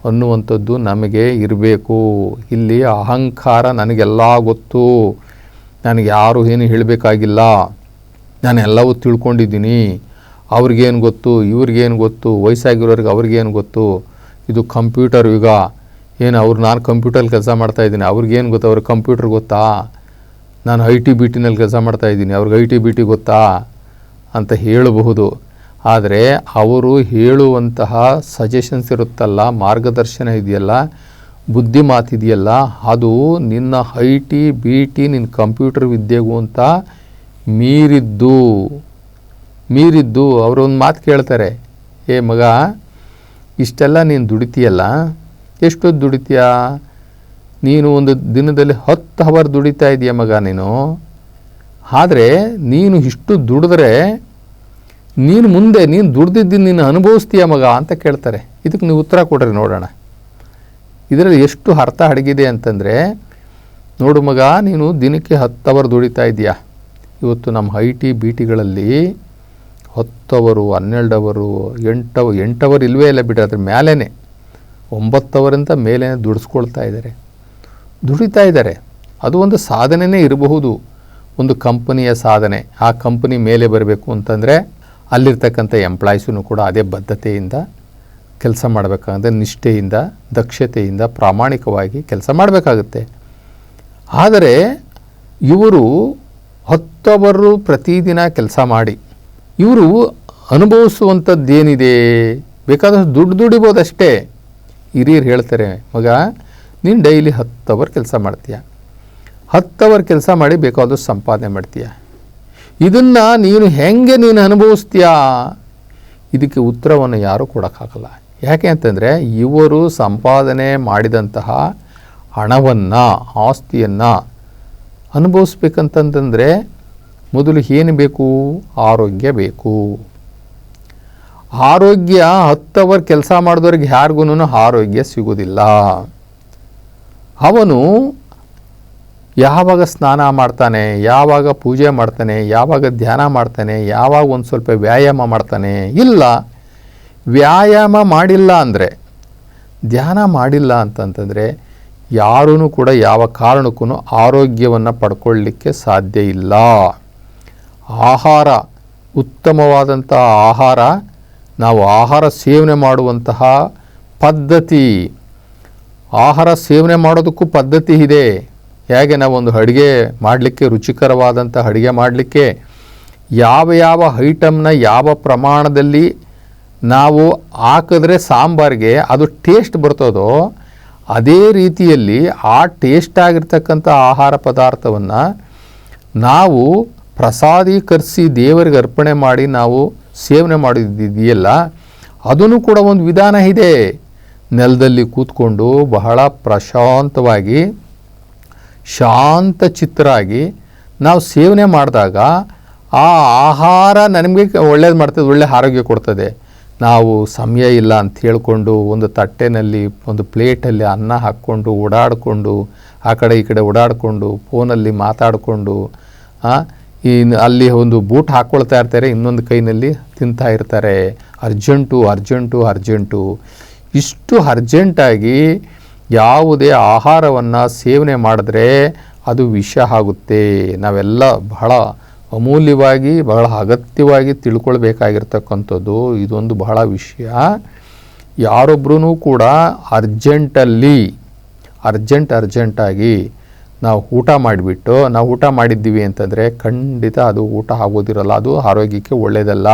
ಅನ್ನುವಂಥದ್ದು ನಮಗೆ ಇರಬೇಕು. ಇಲ್ಲಿ ಅಹಂಕಾರ, ನನಗೆಲ್ಲ ಗೊತ್ತು, ನನಗೆ ಯಾರು ಏನು ಹೇಳಬೇಕಾಗಿಲ್ಲ, ನಾನು ಎಲ್ಲವೂ ತಿಳ್ಕೊಂಡಿದ್ದೀನಿ, ಅವ್ರಿಗೇನು ಗೊತ್ತು, ಇವ್ರಿಗೇನು ಗೊತ್ತು, ವಯಸ್ಸಾಗಿರೋರಿಗೆ ಅವ್ರಿಗೇನು ಗೊತ್ತು, ಇದು ಕಂಪ್ಯೂಟರ್ ಯುಗ, ಏನು ನಾನು ಕಂಪ್ಯೂಟರಲ್ಲಿ ಕೆಲಸ ಮಾಡ್ತಾಯಿದ್ದೀನಿ, ಅವ್ರಿಗೇನು ಗೊತ್ತು, ಅವ್ರಿಗೆ ಕಂಪ್ಯೂಟರ್ ಗೊತ್ತಾ, ನಾನು IT-BTನಲ್ಲಿ ಕೆಲಸ ಮಾಡ್ತಾಯಿದ್ದೀನಿ, ಅವ್ರಿಗೆ IT-BT ಗೊತ್ತಾ ಅಂತ ಹೇಳಬಹುದು. ಆದರೆ ಅವರು ಹೇಳುವಂತಹ ಸಜೆಷನ್ಸ್ ಇರುತ್ತಲ್ಲ, ಮಾರ್ಗದರ್ಶನ ಇದೆಯಲ್ಲ, ಬುದ್ಧಿ ಮಾತಿದೆಯಲ್ಲ, ಅದು ನಿನ್ನ IT-BT ನಿನ್ನ ಕಂಪ್ಯೂಟರ್ ವಿದ್ಯೆಗೂ ಅಂತ ಮೀರಿದ್ದು ಅವರು ಒಂದು ಮಾತು ಕೇಳ್ತಾರೆ, ಏ ಮಗ, ಇಷ್ಟೆಲ್ಲ ನೀನು ದುಡಿತೀಯಲ್ಲ, ಎಷ್ಟೊತ್ತು ದುಡಿತೀಯ, ನೀನು ಒಂದು ದಿನದಲ್ಲಿ 10 ಅವರ್ ದುಡಿತಾ ಇದೆಯಾ ಮಗ ನೀನು, ಆದರೆ ನೀನು ಇಷ್ಟು ದುಡಿದ್ರೆ ನೀನು ಮುಂದೆ ನೀನು ದುಡ್ದಿದ್ದೀನಿ ನೀನು ಅನುಭವಿಸ್ತೀಯ ಮಗ ಅಂತ ಕೇಳ್ತಾರೆ. ಇದಕ್ಕೆ ನೀವು ಉತ್ತರ ಕೊಡ್ರಿ ನೋಡೋಣ. ಇದರಲ್ಲಿ ಎಷ್ಟು ಅರ್ಥ ಅಡಗಿದೆ ಅಂತಂದರೆ, ನೋಡು ಮಗ, ನೀನು ದಿನಕ್ಕೆ 10 ಅವರ್ ದುಡಿತಾ ಇದೆಯಾ. ಇವತ್ತು ನಮ್ಮ IT-BTಗಳಲ್ಲಿ 10 ಅವರು, 12 ಅವರು, 8 ಅವರ್ ಇಲ್ಲವೇ ಇಲ್ಲ ಬಿಟ್ಟರೆ, ಅದ್ರ ಮೇಲೇ 9 ಅವರಿಂದ ಮೇಲೆ ದುಡಿತಾ ಇದ್ದಾರೆ. ಅದು ಒಂದು ಸಾಧನೆಯೇ ಇರಬಹುದು, ಒಂದು ಕಂಪನಿಯ ಸಾಧನೆ. ಆ ಕಂಪನಿ ಮೇಲೆ ಬರಬೇಕು ಅಂತಂದರೆ ಅಲ್ಲಿರ್ತಕ್ಕಂಥ ಎಂಪ್ಲಾಯೀಸೂ ಕೂಡ ಅದೇ ಬದ್ಧತೆಯಿಂದ ಕೆಲಸ ಮಾಡಬೇಕಾಗುತ್ತೆ, ನಿಷ್ಠೆಯಿಂದ, ದಕ್ಷತೆಯಿಂದ, ಪ್ರಾಮಾಣಿಕವಾಗಿ ಕೆಲಸ ಮಾಡಬೇಕಾಗುತ್ತೆ. ಆದರೆ ಇವರು 10 ಅವರು ಪ್ರತಿದಿನ ಕೆಲಸ ಮಾಡಿ ಇವರು ಅನುಭವಿಸುವಂಥದ್ದೇನಿದೆ, ಬೇಕಾದಷ್ಟು ದುಡ್ಡು ದುಡಿಬೋದಷ್ಟೇ. ಹಿರಿಯರು ಹೇಳ್ತಾರೆ, ಮಗ ನೀನು ಡೈಲಿ 10 ಅವರ್ ಕೆಲಸ ಮಾಡ್ತೀಯ, 10 ಅವರ್ ಕೆಲಸ ಮಾಡಿ ಬೇಕಾದಷ್ಟು ಸಂಪಾದನೆ ಮಾಡ್ತೀಯ, ಇದನ್ನು ನೀನು ಅನುಭವಿಸ್ತೀಯಾ? ಇದಕ್ಕೆ ಉತ್ತರವನ್ನು ಯಾರೂ ಕೊಡೋಕ್ಕಾಗಲ್ಲ. ಯಾಕೆ ಅಂತಂದರೆ, ಇವರು ಸಂಪಾದನೆ ಮಾಡಿದಂತಹ ಹಣವನ್ನು, ಆಸ್ತಿಯನ್ನು ಅನುಭವಿಸ್ಬೇಕಂತಂದರೆ ಮೊದಲು ಏನು ಬೇಕು? ಆರೋಗ್ಯ ಬೇಕು. ಆರೋಗ್ಯ 10 ಅವರ್ ಕೆಲಸ ಮಾಡಿದವ್ರಿಗೆ ಯಾರಿಗೂ ಆರೋಗ್ಯ ಸಿಗೋದಿಲ್ಲ. ಅವನು ಯಾವಾಗ ಸ್ನಾನ ಮಾಡ್ತಾನೆ, ಯಾವಾಗ ಪೂಜೆ ಮಾಡ್ತಾನೆ, ಯಾವಾಗ ಧ್ಯಾನ ಮಾಡ್ತಾನೆ, ಯಾವಾಗ ಒಂದು ಸ್ವಲ್ಪ ವ್ಯಾಯಾಮ ಮಾಡ್ತಾನೆ? ಇಲ್ಲ. ವ್ಯಾಯಾಮ ಮಾಡಿಲ್ಲ ಅಂದರೆ, ಧ್ಯಾನ ಮಾಡಿಲ್ಲ ಅಂತಂತಂದರೆ ಯಾರೂ ಕೂಡ ಯಾವ ಕಾರಣಕ್ಕೂ ಆರೋಗ್ಯವನ್ನು ಪಡ್ಕೊಳ್ಳಲಿಕ್ಕೆ ಸಾಧ್ಯ ಇಲ್ಲ. ಆಹಾರ, ಉತ್ತಮವಾದಂಥ ಆಹಾರ, ನಾವು ಆಹಾರ ಸೇವನೆ ಮಾಡುವಂತಹ ಪದ್ಧತಿ, ಆಹಾರ ಸೇವನೆ ಮಾಡೋದಕ್ಕೂ ಪದ್ಧತಿ ಇದೆ. ಹೇಗೆ ನಾವು ಒಂದು ಅಡುಗೆ ಮಾಡಲಿಕ್ಕೆ, ರುಚಿಕರವಾದಂಥ ಅಡುಗೆ ಮಾಡಲಿಕ್ಕೆ ಯಾವ ಐಟಮ್ನ ಯಾವ ಪ್ರಮಾಣದಲ್ಲಿ ನಾವು ಹಾಕಿದ್ರೆ ಸಾಂಬಾರಿಗೆ ಅದು ಟೇಸ್ಟ್ ಬರ್ತದೋ, ಅದೇ ರೀತಿಯಲ್ಲಿ ಆ ಟೇಸ್ಟ್ ಆಗಿರ್ತಕ್ಕಂಥ ಆಹಾರ ಪದಾರ್ಥವನ್ನು ನಾವು ಪ್ರಸಾದೀಕರಿಸಿ ದೇವರಿಗೆ ಅರ್ಪಣೆ ಮಾಡಿ ನಾವು ಸೇವನೆ ಮಾಡಿದ್ದಿದೆಯಲ್ಲ, ಅದನ್ನು ಕೂಡ ಒಂದು ವಿಧಾನ ಇದೆ. ನೆಲದಲ್ಲಿ ಕೂತ್ಕೊಂಡು ಬಹಳ ಪ್ರಶಾಂತವಾಗಿ, ಶಾಂತ ಚಿತ್ತರಾಗಿ ನಾವು ಸೇವನೆ ಮಾಡಿದಾಗ ಆ ಆಹಾರ ನಮಗೆ ಒಳ್ಳೇದು ಮಾಡ್ತದೆ, ಒಳ್ಳೆ ಆರೋಗ್ಯ ಕೊಡ್ತದೆ. ನಾವು ಸಮಯ ಇಲ್ಲ ಅಂತ ಹೇಳ್ಕೊಂಡು ಒಂದು ತಟ್ಟೆನಲ್ಲಿ, ಒಂದು ಪ್ಲೇಟಲ್ಲಿ ಅನ್ನ ಹಾಕ್ಕೊಂಡು ಓಡಾಡಿಕೊಂಡು, ಆ ಕಡೆ ಈ ಕಡೆ ಓಡಾಡಿಕೊಂಡು, ಫೋನಲ್ಲಿ ಮಾತಾಡಿಕೊಂಡು, ಅಲ್ಲಿ ಒಂದು ಬೂಟ್ ಹಾಕ್ಕೊಳ್ತಾ ಇರ್ತಾರೆ, ಇನ್ನೊಂದು ಕೈನಲ್ಲಿ ತಿಂತಾ ಇರ್ತಾರೆ. ಅರ್ಜೆಂಟು. ಇಷ್ಟು ಅರ್ಜೆಂಟಾಗಿ ಯಾವುದೇ ಆಹಾರವನ್ನು ಸೇವನೆ ಮಾಡಿದ್ರೆ ಅದು ವಿಷ ಆಗುತ್ತೆ. ನಾವೆಲ್ಲ ಬಹಳ ಅಮೂಲ್ಯವಾಗಿ, ಬಹಳ ಅಗತ್ಯವಾಗಿ ತಿಳ್ಕೊಳ್ಬೇಕಾಗಿರ್ತಕ್ಕಂಥದ್ದು ಇದೊಂದು ಬಹಳ ವಿಷಯ. ಯಾರೊಬ್ಬರೂ ಕೂಡ ಅರ್ಜೆಂಟಾಗಿ ನಾವು ಊಟ ಮಾಡಿಬಿಟ್ಟು ನಾವು ಊಟ ಮಾಡಿದ್ದೀವಿ ಅಂತಂದರೆ ಖಂಡಿತ ಅದು ಊಟ ಆಗೋದಿರಲ್ಲ, ಅದು ಆರೋಗ್ಯಕ್ಕೆ ಒಳ್ಳೆಯದಲ್ಲ.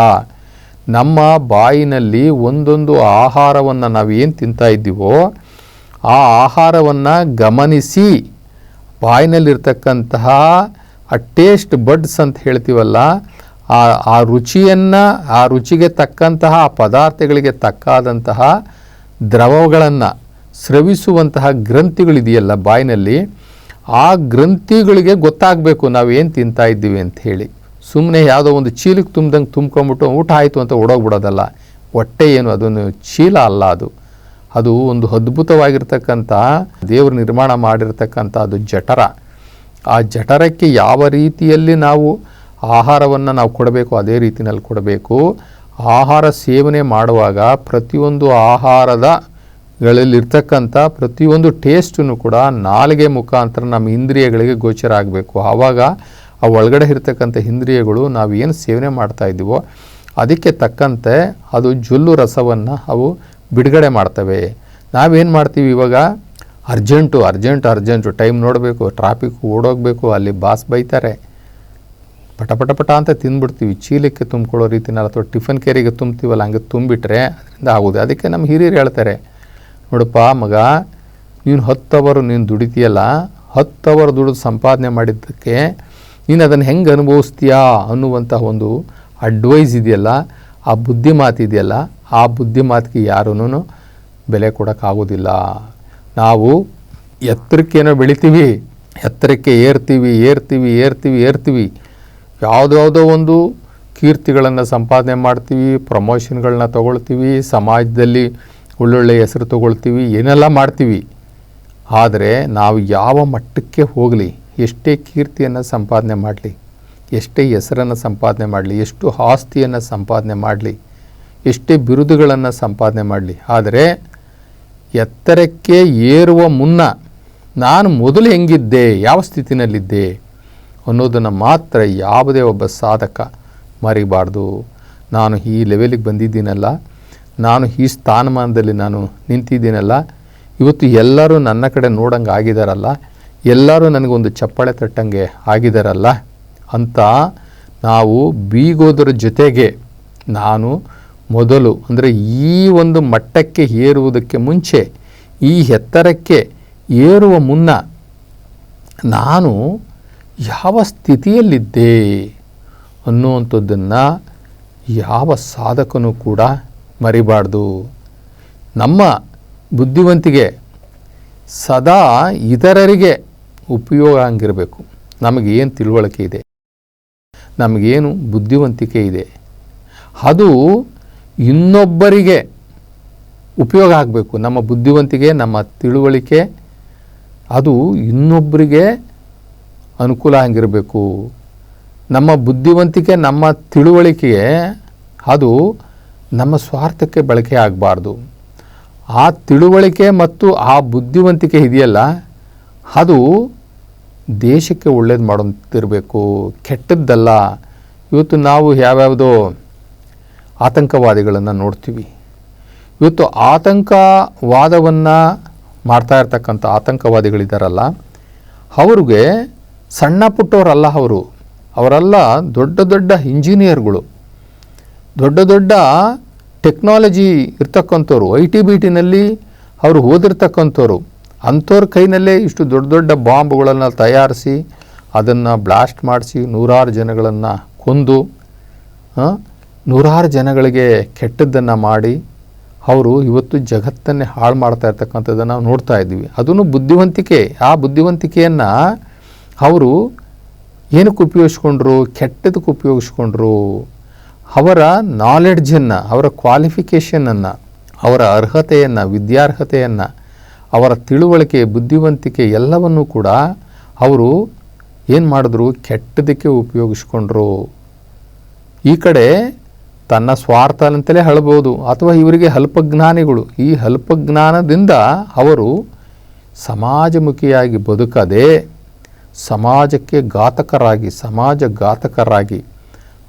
ನಮ್ಮ ಬಾಯಿನಲ್ಲಿ ಒಂದೊಂದು ಆಹಾರವನ್ನು ನಾವು ಏನು ತಿಂತಾ ಇದ್ದೀವೋ ಆ ಆಹಾರವನ್ನು ಗಮನಿಸಿ, ಬಾಯಿನಲ್ಲಿರ್ತಕ್ಕಂತಹ ಆ ಟೇಸ್ಟ್ ಬಡ್ಸ್ ಅಂತ ಹೇಳ್ತೀವಲ್ಲ, ಆ ರುಚಿಯನ್ನು, ಆ ರುಚಿಗೆ ತಕ್ಕಂತಹ ಆ ಪದಾರ್ಥಗಳಿಗೆ ತಕ್ಕಾದಂತಹ ದ್ರವಗಳನ್ನು ಸ್ರವಿಸುವಂತಹ ಗ್ರಂಥಿಗಳಿದೆಯಲ್ಲ ಬಾಯಿನಲ್ಲಿ, ಆ ಗ್ರಂಥಿಗಳಿಗೆ ಗೊತ್ತಾಗಬೇಕು ನಾವೇನು ತಿಂತಾ ಇದ್ದೀವಿ ಅಂತ ಹೇಳಿ. ಸುಮ್ಮನೆ ಯಾವುದೋ ಒಂದು ಚೀಲಕ್ಕೆ ತುಂಬ್ದಂಗೆ ತುಂಬ್ಕೊಂಬಿಟ್ಟು ಊಟ ಆಯಿತು ಅಂತ ಓಡೋಗ್ಬಿಡೋದಲ್ಲ. ಹೊಟ್ಟೆ ಏನು ಅದೊಂದು ಚೀಲ ಅಲ್ಲ, ಅದು ಒಂದು ಅದ್ಭುತವಾಗಿರ್ತಕ್ಕಂಥ ದೇವರು ನಿರ್ಮಾಣ ಮಾಡಿರ್ತಕ್ಕಂಥ ಅದು ಜಠರ. ಆ ಜಠರಕ್ಕೆ ಯಾವ ರೀತಿಯಲ್ಲಿ ನಾವು ಆಹಾರವನ್ನು ನಾವು ಕೊಡಬೇಕು ಅದೇ ರೀತಿಯಲ್ಲಿ ಕೊಡಬೇಕು. ಆಹಾರ ಸೇವನೆ ಮಾಡುವಾಗ ಪ್ರತಿಯೊಂದು ಆಹಾರದಗಳಲ್ಲಿರ್ತಕ್ಕಂಥ ಪ್ರತಿಯೊಂದು ಟೇಸ್ಟನ್ನು ಕೂಡ ನಾಲಿಗೆ ಮುಖಾಂತರ ನಮ್ಮ ಇಂದ್ರಿಯಗಳಿಗೆ ಗೋಚರ ಆಗಬೇಕು. ಆವಾಗ ಆ ಒಳಗಡೆ ಇರ್ತಕ್ಕಂಥ ಇಂದ್ರಿಯಗಳು ನಾವು ಏನು ಸೇವನೆ ಮಾಡ್ತಾ ಇದ್ದೀವೋ ಅದಕ್ಕೆ ತಕ್ಕಂತೆ ಅದು ಜೊಲ್ಲು ರಸವನ್ನು ಅವು ಬಿಡುಗಡೆ ಮಾಡ್ತವೆ. ನಾವೇನು ಮಾಡ್ತೀವಿ ಇವಾಗ ಅರ್ಜೆಂಟು ಟೈಮ್ ನೋಡಬೇಕು, ಟ್ರಾಫಿಕ್ ಓಡೋಗಬೇಕು, ಅಲ್ಲಿ ಬಾಸ್ ಬೈತಾರೆ, ಪಟ ಅಂತ ತಿಂದ್ಬಿಡ್ತೀವಿ. ಚೀಲಕ್ಕೆ ತುಂಬಿಕೊಳ್ಳೋ ರೀತಿನಲ್ಲಿ ಅಥವಾ ಟಿಫನ್ ಕೇರಿಗೆ ತುಂಬ್ತೀವಲ್ಲ ಹಂಗೆ ತುಂಬಿಟ್ರೆ ಅದರಿಂದ ಆಗೋದು. ಅದಕ್ಕೆ ನಮ್ಮ ಹಿರಿಯರು ಹೇಳ್ತಾರೆ, ನೋಡಪ್ಪ ಮಗ, ನೀನು 10 ಅವರ್ ನೀನು ದುಡಿತೀಯಲ್ಲ, 10 ಅವರ್ ದುಡಿದು ಸಂಪಾದನೆ ಮಾಡಿದ್ದಕ್ಕೆ ನೀನು ಅದನ್ನು ಹೆಂಗೆ ಅನುಭವಿಸ್ತೀಯಾ ಅನ್ನುವಂಥ ಒಂದು ಅಡ್ವೈಸ್ ಇದೆಯಲ್ಲ, ಆ ಬುದ್ಧಿ ಮಾತಿದೆಯಲ್ಲ, ಆ ಬುದ್ಧಿ ಮಾತಿಗೆ ಯಾರೂ ಬೆಲೆ ಕೊಡೋಕ್ಕಾಗೋದಿಲ್ಲ. ನಾವು ಎತ್ತರಕ್ಕೇನೋ ಬೆಳಿತೀವಿ, ಎತ್ತರಕ್ಕೆ ಏರ್ತೀವಿ, ಯಾವುದ್ಯಾವುದೋ ಒಂದು ಕೀರ್ತಿಗಳನ್ನು ಸಂಪಾದನೆ ಮಾಡ್ತೀವಿ, ಪ್ರಮೋಷನ್ಗಳನ್ನ ತೊಗೊಳ್ತೀವಿ, ಸಮಾಜದಲ್ಲಿ ಒಳ್ಳೊಳ್ಳೆ ಹೆಸರು ತೊಗೊಳ್ತೀವಿ, ಏನೆಲ್ಲ ಮಾಡ್ತೀವಿ. ಆದರೆ ನಾವು ಯಾವ ಮಟ್ಟಕ್ಕೆ ಹೋಗಲಿ, ಎಷ್ಟೇ ಕೀರ್ತಿಯನ್ನು ಸಂಪಾದನೆ ಮಾಡಲಿ, ಎಷ್ಟೇ ಹೆಸರನ್ನು ಸಂಪಾದನೆ ಮಾಡಲಿ, ಎಷ್ಟು ಆಸ್ತಿಯನ್ನು ಸಂಪಾದನೆ ಮಾಡಲಿ, ಎಷ್ಟೇ ಬಿರುದುಗಳನ್ನು ಸಂಪಾದನೆ ಮಾಡಲಿ, ಆದರೆ ಎತ್ತರಕ್ಕೆ ಏರುವ ಮುನ್ನ ನಾನು ಮೊದಲು ಹೆಂಗಿದ್ದೆ, ಯಾವ ಸ್ಥಿತಿನಲ್ಲಿದ್ದೆ ಅನ್ನೋದನ್ನು ಮಾತ್ರ ಯಾವುದೇ ಒಬ್ಬ ಸಾಧಕ ಮರಿಬಾರ್ದು. ನಾನು ಈ ಲೆವೆಲಿಗೆ ಬಂದಿದ್ದೀನಲ್ಲ, ನಾನು ಈ ಸ್ಥಾನಮಾನದಲ್ಲಿ ನಾನು ನಿಂತಿದ್ದೀನಲ್ಲ, ಇವತ್ತು ಎಲ್ಲರೂ ನನ್ನ ಕಡೆ ನೋಡಂಗೆ ಆಗಿದಾರಲ್ಲ, ಎಲ್ಲರೂ ನನಗೊಂದು ಚಪ್ಪಾಳೆ ತಟ್ಟಂಗೆ ಆಗಿದಾರಲ್ಲ ಅಂತ ನಾವು ಬೀಗೋದ್ರ ಜೊತೆಗೆ ನಾನು ಮೊದಲು ಅಂದರೆ ಈ ಒಂದು ಮಟ್ಟಕ್ಕೆ ಏರುವುದಕ್ಕೆ ಮುಂಚೆ, ಈ ಎತ್ತರಕ್ಕೆ ಏರುವ ಮುನ್ನ ನಾನು ಯಾವ ಸ್ಥಿತಿಯಲ್ಲಿದ್ದೆ ಅನ್ನುವಂಥದ್ದನ್ನು ಯಾವ ಸಾಧಕನೂ ಕೂಡ ಮರಿಬಾರ್ದು. ನಮ್ಮ ಬುದ್ಧಿವಂತಿಕೆ ಸದಾ ಇತರರಿಗೆ ಉಪಯೋಗ ಹಂಗಿರಬೇಕು. ನಮಗೇನು ತಿಳುವಳಿಕೆ ಇದೆ, ನಮಗೇನು ಬುದ್ಧಿವಂತಿಕೆ ಇದೆ, ಅದು ಇನ್ನೊಬ್ಬರಿಗೆ ಉಪಯೋಗ ಆಗಬೇಕು. ನಮ್ಮ ಬುದ್ಧಿವಂತಿಕೆ, ನಮ್ಮ ತಿಳುವಳಿಕೆ ಅದು ಇನ್ನೊಬ್ಬರಿಗೆ ಅನುಕೂಲ ಆಗಿರಬೇಕು. ನಮ್ಮ ಬುದ್ಧಿವಂತಿಕೆ, ನಮ್ಮ ತಿಳುವಳಿಕೆಗೆ ಅದು ನಮ್ಮ ಸ್ವಾರ್ಥಕ್ಕೆ ಬಳಕೆ ಆಗಬಾರ್ದು. ಆ ತಿಳುವಳಿಕೆ ಮತ್ತು ಆ ಬುದ್ಧಿವಂತಿಕೆ ಇದೆಯಲ್ಲ, ಅದು ದೇಶಕ್ಕೆ ಒಳ್ಳೇದು ಮಾಡೋಂತಿರಬೇಕು, ಕೆಟ್ಟದ್ದಲ್ಲ. ಇವತ್ತು ನಾವು ಯಾವ್ಯಾವುದೋ ಆತಂಕವಾದಿಗಳನ್ನು ನೋಡ್ತೀವಿ. ಇವತ್ತು ಆತಂಕವಾದವನ್ನು ಮಾಡ್ತಾ ಇರ್ತಕ್ಕಂಥ ಆತಂಕವಾದಿಗಳಿದ್ದಾರಲ್ಲ, ಅವ್ರಿಗೆ ಸಣ್ಣ ಪುಟ್ಟವರಲ್ಲ, ಅವರೆಲ್ಲ ದೊಡ್ಡ ದೊಡ್ಡ ಇಂಜಿನಿಯರ್ಗಳು, ದೊಡ್ಡ ಟೆಕ್ನಾಲಜಿ ಇರ್ತಕ್ಕಂಥವ್ರು, IT-BTನಲ್ಲಿ ಅವರು ಓದಿರ್ತಕ್ಕಂಥವ್ರು. ಅಂಥವ್ರ ಕೈನಲ್ಲೇ ಇಷ್ಟು ದೊಡ್ಡ ಬಾಂಬ್ಗಳನ್ನು ತಯಾರಿಸಿ ಅದನ್ನು ಬ್ಲಾಸ್ಟ್ ಮಾಡಿಸಿ ನೂರಾರು ಜನಗಳನ್ನು ಕೊಂದು ನೂರಾರು ಜನಗಳಿಗೆ ಕೆಟ್ಟದ್ದನ್ನು ಮಾಡಿ ಅವರು ಇವತ್ತು ಜಗತ್ತನ್ನೇ ಹಾಳು ಮಾಡ್ತಾ ಇರ್ತಕ್ಕಂಥದ್ದನ್ನು ನಾವು ನೋಡ್ತಾ ಇದ್ದೀವಿ. ಅದನ್ನು ಬುದ್ಧಿವಂತಿಕೆ. ಆ ಬುದ್ಧಿವಂತಿಕೆಯನ್ನು ಅವರು ಏನಕ್ಕೆ ಉಪಯೋಗಿಸ್ಕೊಂಡ್ರು? ಕೆಟ್ಟದಕ್ಕೆ ಉಪಯೋಗಿಸ್ಕೊಂಡ್ರು. ಅವರ ನಾಲೆಡ್ಜನ್ನು, ಅವರ ಕ್ವಾಲಿಫಿಕೇಷನನ್ನು, ಅವರ ಅರ್ಹತೆಯನ್ನು, ವಿದ್ಯಾರ್ಹತೆಯನ್ನು, ಅವರ ತಿಳುವಳಿಕೆ, ಬುದ್ಧಿವಂತಿಕೆ ಎಲ್ಲವನ್ನೂ ಕೂಡ ಅವರು ಏನು ಮಾಡಿದ್ರು? ಕೆಟ್ಟದಕ್ಕೆ ಉಪಯೋಗಿಸ್ಕೊಂಡ್ರು. ಈ ಕಡೆ ತನ್ನ ಸ್ವಾರ್ಥ ಅಂತಲೇ ಹೇಳ್ಬೋದು, ಅಥವಾ ಇವರಿಗೆ ಅಲ್ಪಜ್ಞಾನಿಗಳು. ಈ ಅಲ್ಪಜ್ಞಾನದಿಂದ ಅವರು ಸಮಾಜಮುಖಿಯಾಗಿ ಬದುಕದೆ ಸಮಾಜಕ್ಕೆ ಘಾತಕರಾಗಿ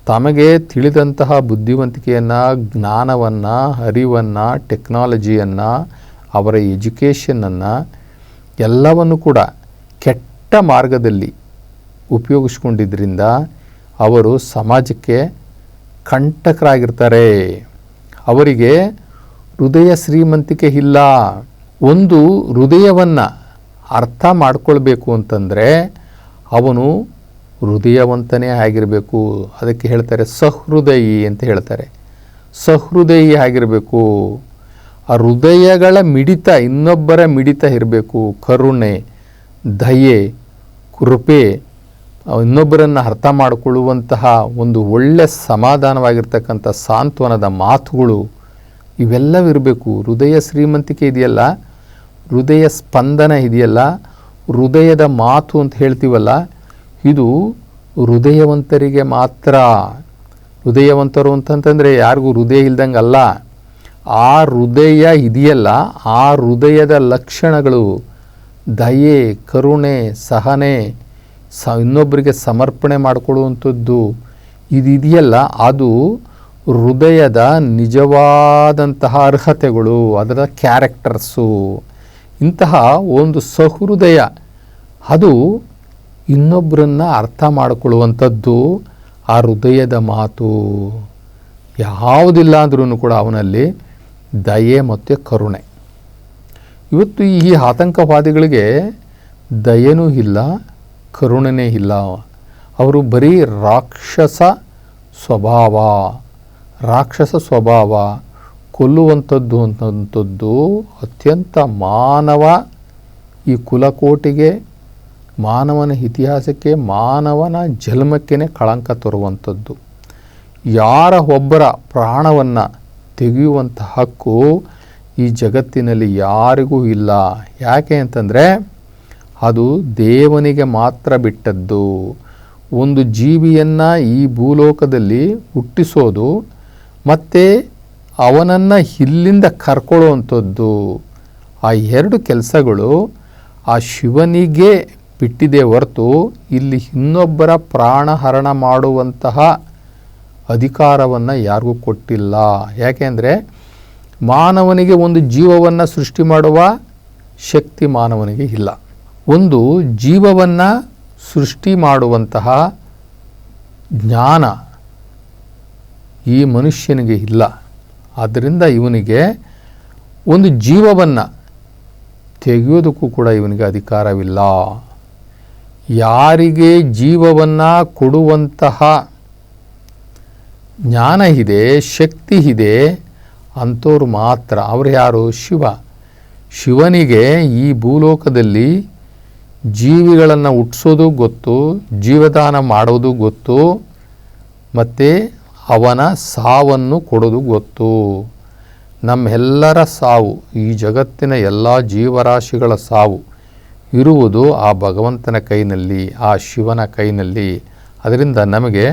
ತಮಗೆ ತಿಳಿದಂತಹ ಬುದ್ಧಿವಂತಿಕೆಯನ್ನು, ಜ್ಞಾನವನ್ನು, ಅರಿವನ್ನು, ಟೆಕ್ನಾಲಜಿಯನ್ನು, ಅವರ ಎಜುಕೇಷನನ್ನು ಎಲ್ಲವನ್ನು ಕೂಡ ಕೆಟ್ಟ ಮಾರ್ಗದಲ್ಲಿ ಉಪಯೋಗಿಸ್ಕೊಂಡಿದ್ದರಿಂದ ಅವರು ಸಮಾಜಕ್ಕೆ ಕಂಟಕರಾಗಿರ್ತಾರೆ. ಅವರಿಗೆ ಹೃದಯ ಶ್ರೀಮಂತಿಕೆ ಇಲ್ಲ. ಒಂದು ಹೃದಯವನ್ನು ಅರ್ಥ ಮಾಡ್ಕೊಳ್ಬೇಕು ಅಂತಂದರೆ ಅವನು ಹೃದಯವಂತನೇ ಆಗಿರಬೇಕು. ಅದಕ್ಕೆ ಹೇಳ್ತಾರೆ ಸಹೃದಯಿ ಅಂತ ಹೇಳ್ತಾರೆ. ಸಹೃದಯಿ ಆಗಿರಬೇಕು. ಆ ಹೃದಯಗಳ ಮಿಡಿತ, ಇನ್ನೊಬ್ಬರ ಮಿಡಿತ ಇರಬೇಕು. ಕರುಣೆ, ದಯೆ, ಕೃಪೆ, ಇನ್ನೊಬ್ಬರನ್ನು ಅರ್ಥ ಮಾಡಿಕೊಳ್ಳುವಂತಹ ಒಂದು ಒಳ್ಳೆಯ ಸಮಾಧಾನವಾಗಿರ್ತಕ್ಕಂಥ ಸಾಂತ್ವನದ ಮಾತುಗಳು ಇವೆಲ್ಲವಿರಬೇಕು. ಹೃದಯ ಶ್ರೀಮಂತಿಕೆ ಇದೆಯಲ್ಲ, ಹೃದಯ ಸ್ಪಂದನ ಇದೆಯಲ್ಲ, ಹೃದಯದ ಮಾತು ಅಂತ ಹೇಳ್ತೀವಲ್ಲ, ಇದು ಹೃದಯವಂತರಿಗೆ ಮಾತ್ರ. ಹೃದಯವಂತರು ಅಂತಂತಂದರೆ ಯಾರಿಗೂ ಹೃದಯ ಇಲ್ದಂಗೆ ಅಲ್ಲ. ಆ ಹೃದಯ ಇದೆಯಲ್ಲ, ಆ ಹೃದಯದ ಲಕ್ಷಣಗಳು ದಯೆ, ಕರುಣೆ, ಸಹನೆ, ಇನ್ನೊಬ್ಬರಿಗೆ ಸಮರ್ಪಣೆ ಮಾಡಿಕೊಳ್ಳುವಂಥದ್ದು ಇದೆಯಲ್ಲ, ಅದು ಹೃದಯದ ನಿಜವಾದಂತಹ ಅರ್ಹತೆಗಳು, ಅದರ ಕ್ಯಾರೆಕ್ಟರ್ಸು. ಇಂತಹ ಒಂದು ಸಹೃದಯ ಅದು ಇನ್ನೊಬ್ಬರನ್ನು ಅರ್ಥ ಮಾಡಿಕೊಳ್ಳುವಂಥದ್ದು ಆ ಹೃದಯದ ಮಾತು. ಯಾವುದಿಲ್ಲ ಅಂದ್ರೂ ಕೂಡ ಅವನಲ್ಲಿ ದಯೆ ಮತ್ತು ಕರುಣೆ. ಇವತ್ತು ಈ ಆತಂಕವಾದಿಗಳಿಗೆ ದಯೆನೂ ಇಲ್ಲ, ಕರುಣೆನೇ ಇಲ್ಲ. ಅವರು ಬರೀ ರಾಕ್ಷಸ ಸ್ವಭಾವ, ಕೊಲ್ಲುವಂಥದ್ದು ಅಂತಂಥದ್ದು ಅತ್ಯಂತ ಮಾನವ ಈ ಕುಲಕೋಟಿಗೆ, ಮಾನವನ ಇತಿಹಾಸಕ್ಕೆ, ಮಾನವನ ಜನ್ಮಕ್ಕೇ ಕಳಂಕ ತರುವಂಥದ್ದು. ಯಾರ ಒಬ್ಬರ ಪ್ರಾಣವನ್ನು ತೆಗೆಯುವಂಥ ಹಕ್ಕು ಈ ಜಗತ್ತಿನಲ್ಲಿ ಯಾರಿಗೂ ಇಲ್ಲ. ಯಾಕೆ ಅಂತಂದರೆ ಅದು ದೇವನಿಗೆ ಮಾತ್ರ ಬಿಟ್ಟದ್ದು. ಒಂದು ಜೀವಿಯನ್ನು ಈ ಭೂಲೋಕದಲ್ಲಿ ಹುಟ್ಟಿಸೋದು ಮತ್ತು ಅವನನ್ನು ಇಲ್ಲಿಂದ ಕರ್ಕೊಳ್ಳುವಂಥದ್ದು, ಆ ಎರಡು ಕೆಲಸಗಳು ಆ ಶಿವನಿಗೆ ಬಿಟ್ಟಿದೆ ಹೊರತು ಇಲ್ಲಿ ಇನ್ನೊಬ್ಬರ ಪ್ರಾಣಹರಣ ಮಾಡುವಂತಹ ಅಧಿಕಾರವನ್ನು ಯಾರಿಗೂ ಕೊಟ್ಟಿಲ್ಲ. ಯಾಕೆಂದರೆ ಮಾನವನಿಗೆ ಒಂದು ಜೀವವನ್ನು ಸೃಷ್ಟಿ ಮಾಡುವ ಶಕ್ತಿ ಮಾನವನಿಗೆ ಇಲ್ಲ. ಒಂದು ಜೀವವನ್ನು ಸೃಷ್ಟಿ ಮಾಡುವಂತಹ ಜ್ಞಾನ ಈ ಮನುಷ್ಯನಿಗೆ ಇಲ್ಲ. ಆದ್ದರಿಂದ ಇವನಿಗೆ ಒಂದು ಜೀವವನ್ನು ತೆಗೆಯೋದಕ್ಕೂ ಕೂಡ ಇವನಿಗೆ ಅಧಿಕಾರವಿಲ್ಲ. ಯಾರಿಗೆ ಜೀವವನ್ನು ಕೊಡುವಂತಹ ಜ್ಞಾನ ಇದೆ, ಶಕ್ತಿ ಇದೆ, ಅಂಥವ್ರು ಮಾತ್ರ. ಅವರು ಯಾರು? ಶಿವನಿಗೆ ಈ ಭೂಲೋಕದಲ್ಲಿ ಜೀವಿಗಳನ್ನು ಹುಟ್ಟಿಸೋದು ಗೊತ್ತು, ಜೀವದಾನ ಮಾಡೋದು ಗೊತ್ತು, ಮತ್ತು ಅವನ ಸಾವನ್ನು ಕೊಡೋದು ಗೊತ್ತು. ನಮ್ಮೆಲ್ಲರ ಸಾವು, ಈ ಜಗತ್ತಿನ ಎಲ್ಲ ಜೀವರಾಶಿಗಳ ಸಾವು ಇರುವುದು ಆ ಭಗವಂತನ ಕೈನಲ್ಲಿ, ಆ ಶಿವನ ಕೈನಲ್ಲಿ. ಅದರಿಂದ ನಮಗೆ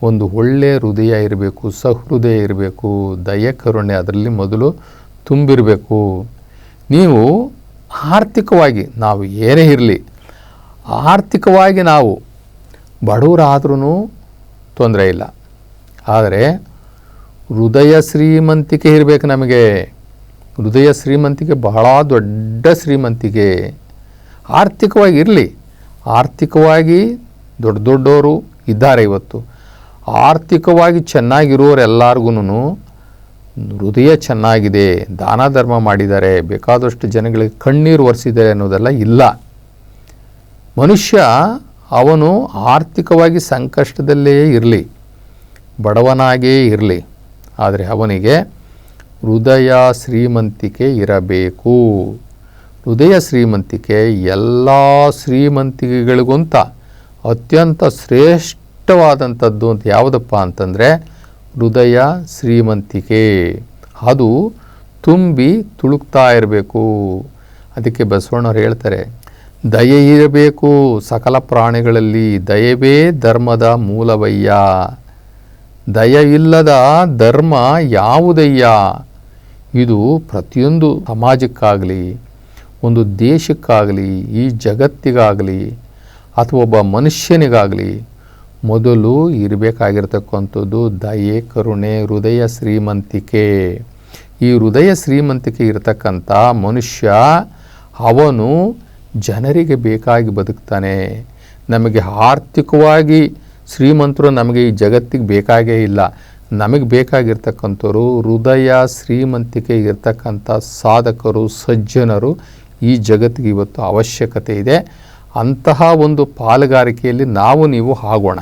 ಒಂದು ಒಳ್ಳೆಯ ಹೃದಯ ಇರಬೇಕು, ಸಹೃದಯ ಇರಬೇಕು, ದಯೆ ಕರುಣೆ ಅದರಲ್ಲಿ ಮೊದಲು ತುಂಬಿರಬೇಕು. ನೀವು ಆರ್ಥಿಕವಾಗಿ, ನಾವು ಏನೇ ಇರಲಿ, ಆರ್ಥಿಕವಾಗಿ ನಾವು ಬಡವರಾದ್ರೂ ತೊಂದರೆ ಇಲ್ಲ. ಆದರೆ ಹೃದಯ ಶ್ರೀಮಂತಿಕೆ ಇರಬೇಕು ನಮಗೆ. ಹೃದಯ ಶ್ರೀಮಂತಿಕೆ ಬಹಳ ದೊಡ್ಡ ಶ್ರೀಮಂತಿಕೆ. ಆರ್ಥಿಕವಾಗಿ ಇರಲಿ, ಆರ್ಥಿಕವಾಗಿ ದೊಡ್ಡವರು ಇದ್ದಾರೆ. ಇವತ್ತು ಆರ್ಥಿಕವಾಗಿ ಚೆನ್ನಾಗಿರೋರೆಲ್ಲರಿಗೂ ಹೃದಯ ಚೆನ್ನಾಗಿದೆ, ದಾನ ಧರ್ಮ ಮಾಡಿದ್ದಾರೆ, ಬೇಕಾದಷ್ಟು ಜನಗಳಿಗೆ ಕಣ್ಣೀರು ಒರೆಸಿದ್ದಾರೆ ಅನ್ನೋದೆಲ್ಲ ಇಲ್ಲ. ಮನುಷ್ಯ ಅವನು ಆರ್ಥಿಕವಾಗಿ ಸಂಕಷ್ಟದಲ್ಲೇ ಇರಲಿ, ಬಡವನಾಗೇ ಇರಲಿ, ಆದರೆ ಅವನಿಗೆ ಹೃದಯ ಶ್ರೀಮಂತಿಕೆ ಇರಬೇಕು. ಹೃದಯ ಶ್ರೀಮಂತಿಕೆ ಎಲ್ಲ ಶ್ರೀಮಂತಿಕೆಗಳಿಗಿಂತ ಅತ್ಯಂತ ಶ್ರೇಷ್ಠವಾದಂಥದ್ದು ಅಂತ ಯಾವುದಪ್ಪ ಅಂತಂದರೆ ಹೃದಯ ಶ್ರೀಮಂತಿಕೆ. ಅದು ತುಂಬಿ ತುಳುಕ್ತಾ ಇರಬೇಕು. ಅದಕ್ಕೆ ಬಸವಣ್ಣವ್ರು ಹೇಳ್ತಾರೆ, ದಯೆ ಇರಬೇಕು ಸಕಲ ಪ್ರಾಣಿಗಳಲ್ಲಿ, ದಯವೇ ಧರ್ಮದ ಮೂಲವಯ್ಯ. ದಯವಿಲ್ಲದ ಧರ್ಮ ಯಾವುದಯ್ಯ? ಇದು ಪ್ರತಿಯೊಂದು ಸಮಾಜಕ್ಕಾಗಲಿ, ಒಂದು ದೇಶಕ್ಕಾಗಲಿ, ಈ ಜಗತ್ತಿಗಾಗಲಿ, ಅಥವಾ ಒಬ್ಬ ಮನುಷ್ಯನಿಗಾಗಲಿ ಮೊದಲು ಇರಬೇಕಾಗಿರ್ತಕ್ಕಂಥದ್ದು ದಯೆ, ಕರುಣೆ, ಹೃದಯ ಶ್ರೀಮಂತಿಕೆ. ಈ ಹೃದಯ ಶ್ರೀಮಂತಿಕೆ ಇರತಕ್ಕಂಥ ಮನುಷ್ಯ ಅವನು ಜನರಿಗೆ ಬೇಕಾಗಿ ಬದುಕ್ತಾನೆ. ನಮಗೆ ಆರ್ಥಿಕವಾಗಿ ಶ್ರೀಮಂತರು ನಮಗೆ ಈ ಜಗತ್ತಿಗೆ ಬೇಕಾಗೇ ಇಲ್ಲ. ನಮಗೆ ಬೇಕಾಗಿರ್ತಕ್ಕಂಥವ್ರು ಹೃದಯ ಶ್ರೀಮಂತಿಕೆ ಇರ್ತಕ್ಕಂಥ ಸಾಧಕರು, ಸಜ್ಜನರು ಈ ಜಗತ್ತಿಗೆ ಇವತ್ತು ಅವಶ್ಯಕತೆ ಇದೆ. ಅಂತಹ ಒಂದು ಪಾಲುಗಾರಿಕೆಯಲ್ಲಿ ನಾವು ನೀವು ಆಗೋಣ.